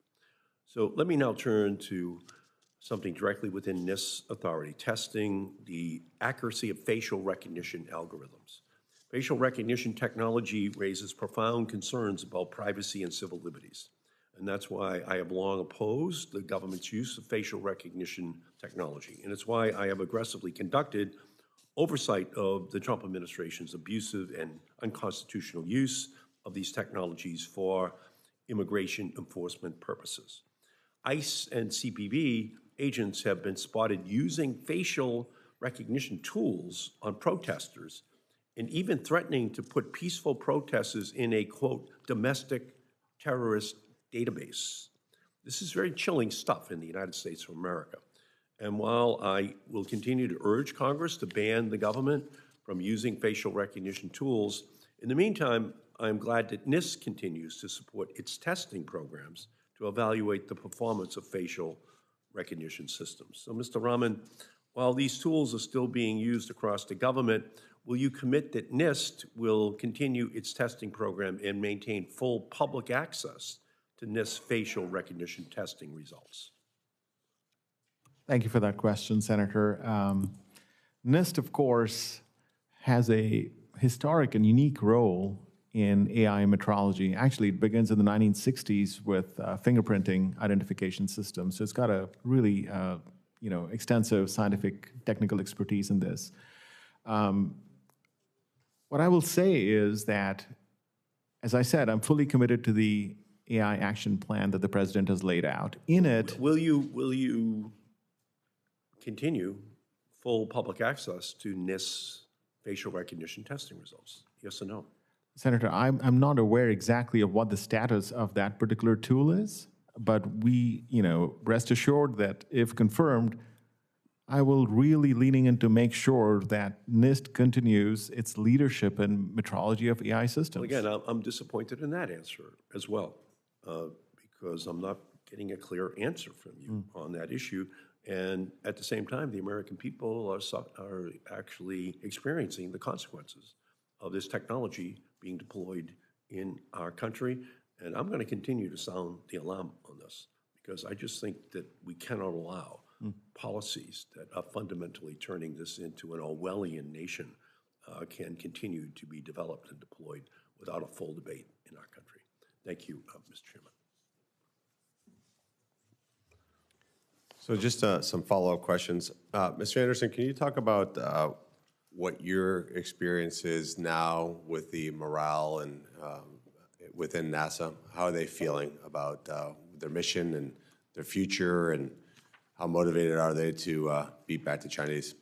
So let me now turn to something directly within NIST's authority, testing the accuracy of facial recognition algorithms. Facial recognition technology raises profound concerns about privacy and civil liberties. And that's why I have long opposed the government's use of facial recognition technology. And it's why I have aggressively conducted oversight of the Trump administration's abusive and unconstitutional use of these technologies for immigration enforcement purposes. ICE and CBP agents have been spotted using facial recognition tools on protesters and even threatening to put peaceful protesters in a, quote, domestic terrorist database. This is very chilling stuff in the United States of America. And while I will continue to urge Congress to ban the government from using facial recognition tools, in the meantime, I'm glad that NIST continues to support its testing programs to evaluate the performance of facial recognition systems. So, Mr. Raman, while these tools are still being used across the government, will you commit that NIST will continue its testing program and maintain full public access to NIST facial recognition testing results? Thank you for that question, Senator. NIST, of course, has a historic and unique role in AI metrology. Actually, it begins in the 1960s with fingerprinting identification systems. So it's got a really, extensive scientific technical expertise in this. What I will say is that, as I said, I'm fully committed to the AI action plan that the president has laid out. In it, Will you continue full public access to NIST's facial recognition testing results? Yes or no? Senator, I'm not aware exactly of what the status of that particular tool is, but we, rest assured that if confirmed, I will really leaning in to make sure that NIST continues its leadership in metrology of AI systems. Well, again, I'm disappointed in that answer as well, because I'm not getting a clear answer from you on that issue. And at the same time, the American people are actually experiencing the consequences of this technology being deployed in our country. And I'm going to continue to sound the alarm on this, because I just think that we cannot allow policies that are fundamentally turning this into an Orwellian nation can continue to be developed and deployed without a full debate in our country. Thank you, Mr. Chairman. So just some follow-up questions. Mr. Anderson, can you talk about what your experience is now with the morale and within NASA? How are they feeling about their mission and their future, and how motivated are they to beat back the Chinese?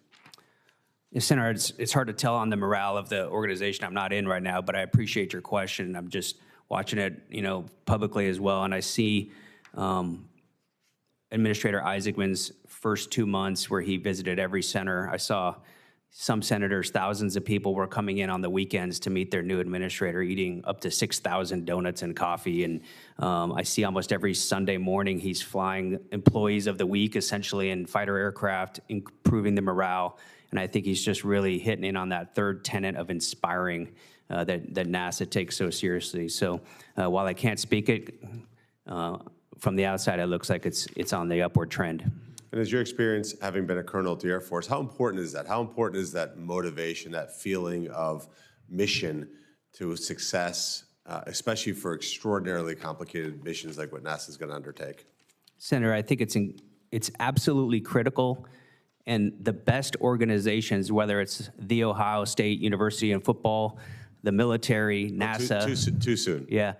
Yes, Senator, it's hard to tell on the morale of the organization I'm not in right now, but I appreciate your question. I'm just watching it, publicly as well, and I see Administrator Isaacman's first 2 months where he visited every center. I saw some senators, thousands of people were coming in on the weekends to meet their new administrator, eating up to 6,000 donuts and coffee. And I see almost every Sunday morning he's flying employees of the week, essentially, in fighter aircraft, improving the morale. And I think he's just really hitting in on that third tenet of inspiring that NASA takes so seriously. So while I can't speak it, from the outside, it looks like it's on the upward trend. And as your experience, having been a colonel at the Air Force, how important is that? How important is that motivation, that feeling of mission to success, especially for extraordinarily complicated missions like what NASA is going to undertake? Senator, I think it's absolutely critical. And the best organizations, whether it's the Ohio State University in football, the military, NASA. Too soon. Yeah.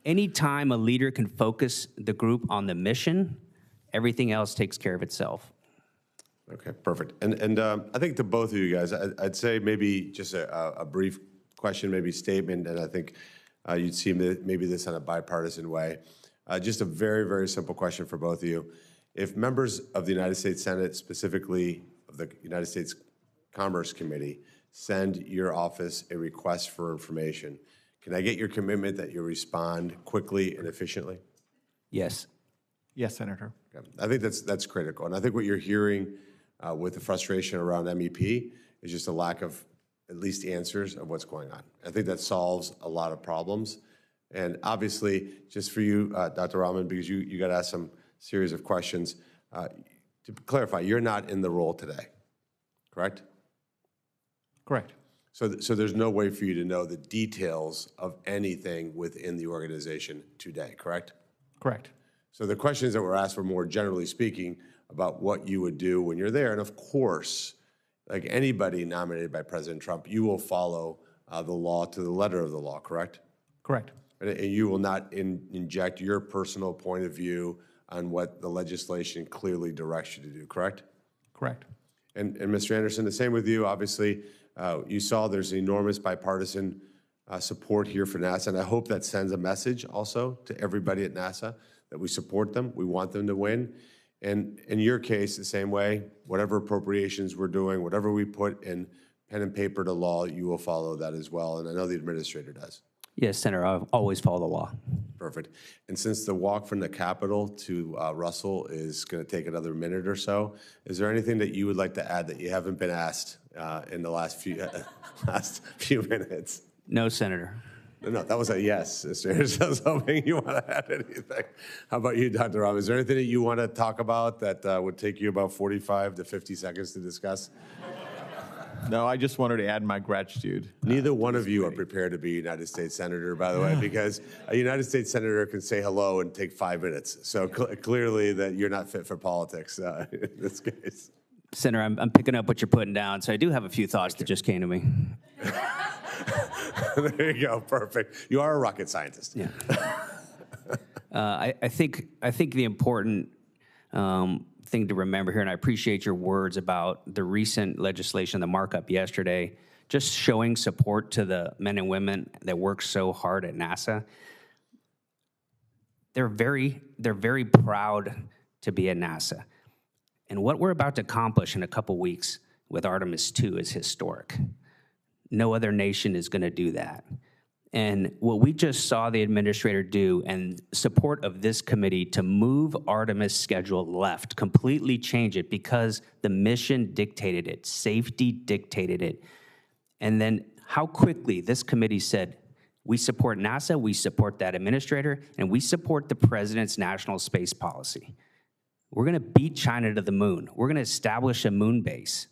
Anytime a leader can focus the group on the mission, everything else takes care of itself. Okay, perfect. And I think to both of you guys, I'd say maybe just a brief question, maybe statement, and I think you'd see maybe this in a bipartisan way. Just a very, very simple question for both of you. If members of the United States Senate, specifically of the United States Commerce Committee, send your office a request for information, can I get your commitment that you respond quickly and efficiently? Yes. Yes, Senator. Okay. I think that's critical. And I think what you're hearing with the frustration around MEP is just a lack of at least answers of what's going on. I think that solves a lot of problems. And obviously, just for you, Dr. Raman, because you got to ask some series of questions, to clarify, you're not in the role today, correct? Correct. So there's no way for you to know the details of anything within the organization today, correct? Correct. So the questions that were asked were more generally speaking about what you would do when you're there. And of course, like anybody nominated by President Trump, you will follow the law to the letter of the law, correct? Correct. And you will not inject your personal point of view on what the legislation clearly directs you to do, correct? Correct. And Mr. Anderson, the same with you. Obviously, you saw there's enormous bipartisan support here for NASA, and I hope that sends a message also to everybody at NASA that we support them, we want them to win. And in your case, the same way, whatever appropriations we're doing, whatever we put in pen and paper to law, you will follow that as well, and I know the administrator does. Yes, Senator, I always follow the law. Perfect. And since the walk from the Capitol to Russell is going to take another minute or so, is there anything that you would like to add that you haven't been asked in the last few minutes? No, Senator. No, that was a yes, Mr. Anderson. I was hoping you want to add anything. How about you, Dr. Raman? Is there anything that you want to talk about that would take you about 45 to 50 seconds to discuss? No, I just wanted to add my gratitude. Neither one of you are prepared to be a United States Senator, by the way, because a United States Senator can say hello and take 5 minutes. So clearly that you're not fit for politics in this case. Senator, I'm picking up what you're putting down, so I do have a few thoughts that just came to me. There you go, perfect. You are a rocket scientist. Yeah. I think the important thing to remember here, and I appreciate your words about the recent legislation, the markup yesterday, just showing support to the men and women that work so hard at NASA. They're very proud to be at NASA. And what we're about to accomplish in a couple weeks with Artemis II is historic. No other nation is going to do that. And what we just saw the administrator do and support of this committee to move Artemis' schedule left, completely change it because the mission dictated it, safety dictated it. And then how quickly this committee said, we support NASA, we support that administrator, and we support the president's national space policy. We're going to beat China to the moon. We're going to establish a moon base.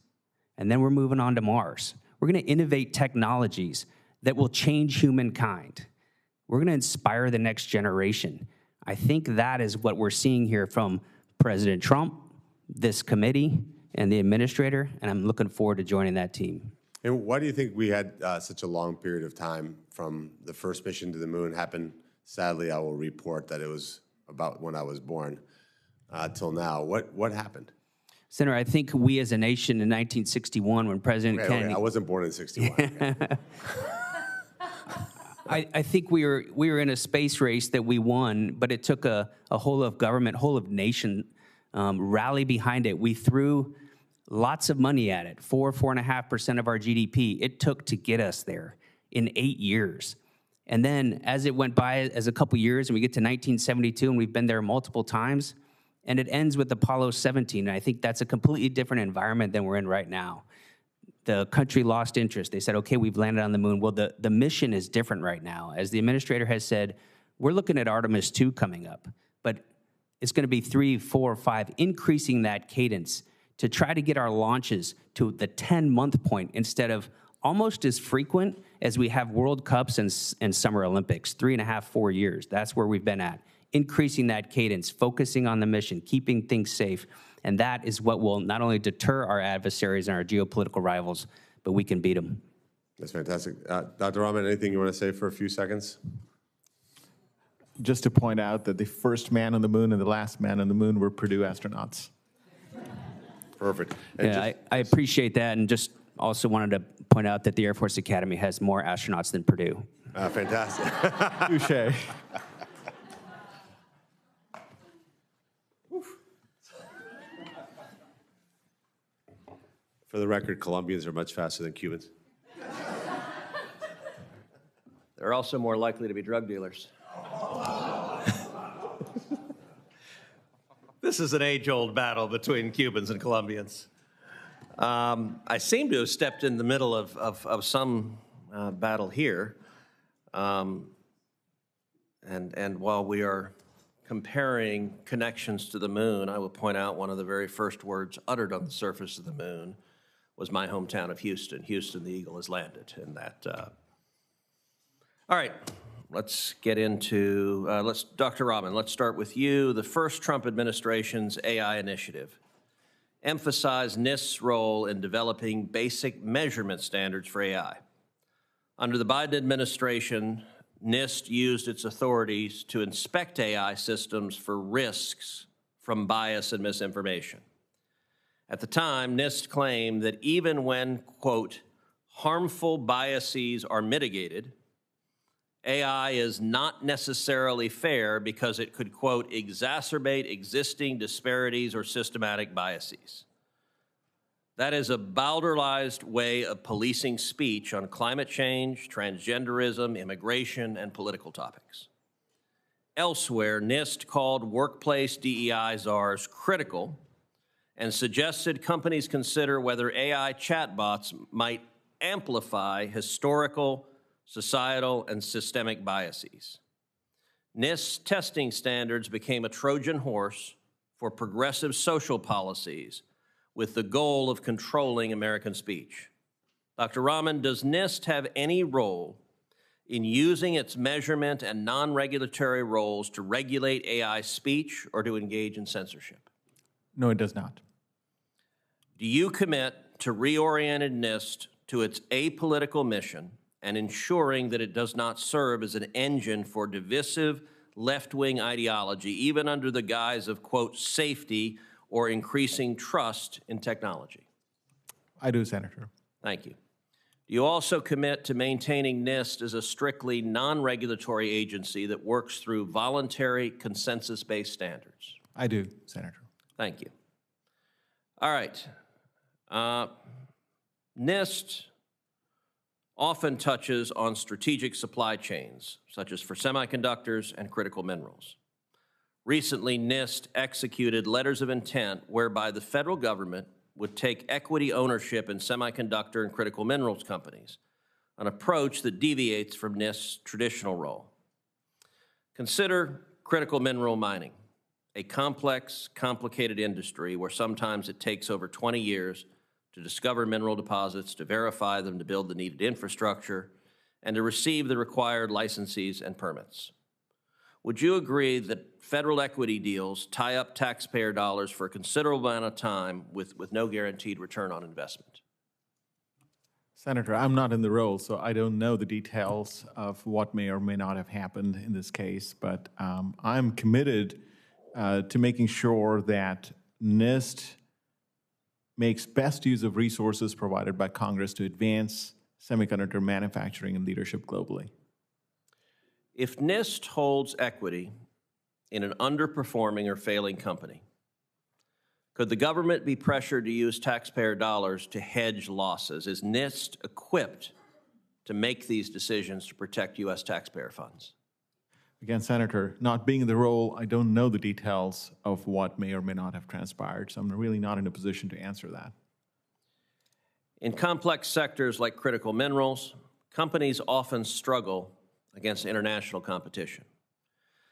And then we're moving on to Mars. We're going to innovate technologies that will change humankind. We're going to inspire the next generation. I think that is what we're seeing here from President Trump, this committee, and the administrator, and I'm looking forward to joining that team. And why do you think we had such a long period of time from the first mission to the moon happened? Sadly, I will report that it was about when I was born till now. What happened? Senator, I think we as a nation in 1961, when President Kennedy... I wasn't born in 61. I think we were in a space race that we won, but it took a whole of government, whole of nation rally behind it. We threw lots of money at it, 4.5% of our GDP. It took to get us there in 8 years. And then as it went by, as a couple years, and we get to 1972, and we've been there multiple times, and it ends with Apollo 17. And I think that's a completely different environment than we're in right now. The country lost interest. They said, okay, we've landed on the moon. Well, the mission is different right now. As the administrator has said, we're looking at Artemis 2 coming up, but it's going to be 3, 4, 5, increasing that cadence to try to get our launches to the 10-month point instead of almost as frequent as we have World Cups and Summer Olympics, 3.5, 4 years. That's where we've been at. Increasing that cadence, focusing on the mission, keeping things safe. And that is what will not only deter our adversaries and our geopolitical rivals, but we can beat them. That's fantastic. Dr. Raman, anything you want to say for a few seconds? Just to point out that the first man on the moon and the last man on the moon were Purdue astronauts. Perfect. And Yeah, I appreciate that, and just also wanted to point out that the Air Force Academy has more astronauts than Purdue. Fantastic. Touche. For the record, Colombians are much faster than Cubans. They're also more likely to be drug dealers. This is an age-old battle between Cubans and Colombians. I seem to have stepped in the middle of some battle here. And while we are comparing connections to the moon, I will point out one of the very first words uttered on the surface of the moon was my hometown of Houston. Houston, the Eagle has landed. And that. All right, let's get into, Dr. Raman, let's start with you. The first Trump administration's AI initiative emphasized NIST's role in developing basic measurement standards for AI. Under the Biden administration, NIST used its authorities to inspect AI systems for risks from bias and misinformation. At the time, NIST claimed that even when, quote, harmful biases are mitigated, AI is not necessarily fair because it could, quote, exacerbate existing disparities or systematic biases. That is a bowdlerized way of policing speech on climate change, transgenderism, immigration, and political topics. Elsewhere, NIST called workplace DEI czars critical and suggested companies consider whether AI chatbots might amplify historical, societal, and systemic biases. NIST testing standards became a Trojan horse for progressive social policies with the goal of controlling American speech. Dr. Raman, does NIST have any role in using its measurement and non-regulatory roles to regulate AI speech or to engage in censorship? No, it does not. Do you commit to reorienting NIST to its apolitical mission and ensuring that it does not serve as an engine for divisive left-wing ideology, even under the guise of, quote, safety or increasing trust in technology? I do, Senator. Thank you. Do you also commit to maintaining NIST as a strictly non-regulatory agency that works through voluntary consensus-based standards? I do, Senator. Thank you. All right. NIST often touches on strategic supply chains, such as for semiconductors and critical minerals. Recently, NIST executed letters of intent whereby the federal government would take equity ownership in semiconductor and critical minerals companies, an approach that deviates from NIST's traditional role. Consider critical mineral mining, a complex, complicated industry where sometimes it takes over 20 years to discover mineral deposits, to verify them, to build the needed infrastructure, and to receive the required licenses and permits. Would you agree that federal equity deals tie up taxpayer dollars for a considerable amount of time with no guaranteed return on investment? Senator, I'm not in the role, so I don't know the details of what may or may not have happened in this case, but I'm committed to making sure that NIST makes best use of resources provided by Congress to advance semiconductor manufacturing and leadership globally. If NIST holds equity in an underperforming or failing company, could the government be pressured to use taxpayer dollars to hedge losses? Is NIST equipped to make these decisions to protect U.S. taxpayer funds? Again, Senator, not being in the role, I don't know the details of what may or may not have transpired, so I'm really not in a position to answer that. In complex sectors like critical minerals, companies often struggle against international competition.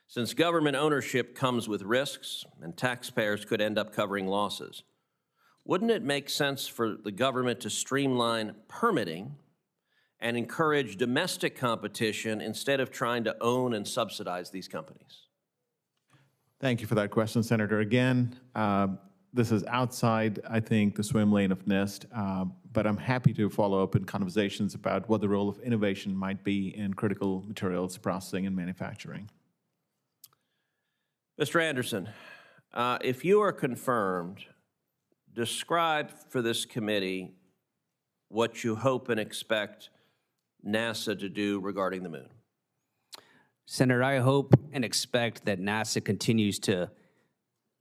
Since government ownership comes with risks and taxpayers could end up covering losses, wouldn't it make sense for the government to streamline permitting and encourage domestic competition instead of trying to own and subsidize these companies? Thank you for that question, Senator. Again, this is outside, I think, the swim lane of NIST, but I'm happy to follow up in conversations about what the role of innovation might be in critical materials processing and manufacturing. Mr. Anderson, if you are confirmed, describe for this committee what you hope and expect NASA to do regarding the moon. Senator, I hope and expect that NASA continues to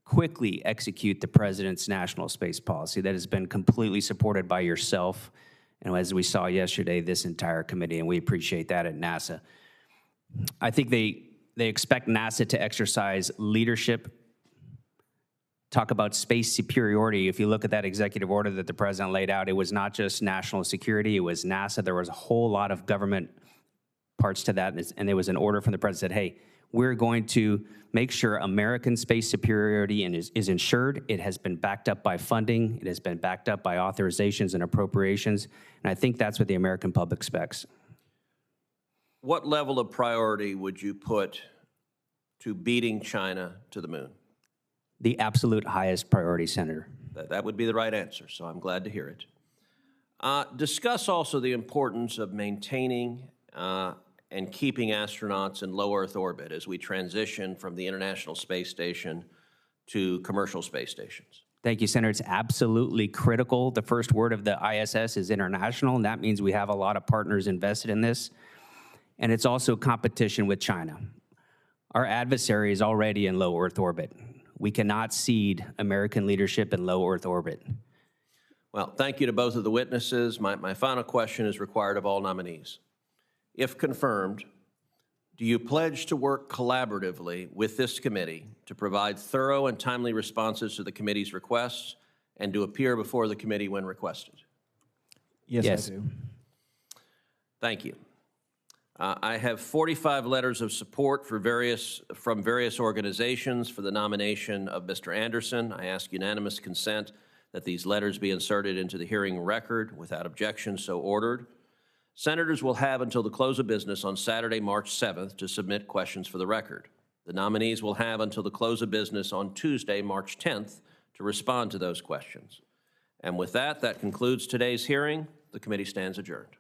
quickly execute the President's national space policy that has been completely supported by yourself, and as we saw yesterday, this entire committee, and we appreciate that at NASA. I think they expect NASA to exercise leadership, talk about space superiority. If you look at that executive order that the President laid out, it was not just national security, it was NASA. There was a whole lot of government parts to that, and there was an order from the President that said, hey, we're going to make sure American space superiority is ensured. It has been backed up by funding. It has been backed up by authorizations and appropriations, and I think that's what the American public expects. What level of priority would you put to beating China to the moon? The absolute highest priority, Senator. That would be the right answer, so I'm glad to hear it. Discuss also the importance of maintaining and keeping astronauts in low Earth orbit as we transition from the International Space Station to commercial space stations. Thank you, Senator. It's absolutely critical. The first word of the ISS is international, and that means we have a lot of partners invested in this. And it's also competition with China. Our adversary is already in low Earth orbit. We cannot cede American leadership in low Earth orbit. Well, thank you to both of the witnesses. My final question is required of all nominees. If confirmed, do you pledge to work collaboratively with this committee to provide thorough and timely responses to the committee's requests and to appear before the committee when requested? Yes, I do. Thank you. I have 45 letters of support from various organizations for the nomination of Mr. Anderson. I ask unanimous consent that these letters be inserted into the hearing record without objection, so ordered. Senators will have until the close of business on Saturday, March 7th to submit questions for the record. The nominees will have until the close of business on Tuesday, March 10th to respond to those questions. And with that, that concludes today's hearing. The committee stands adjourned.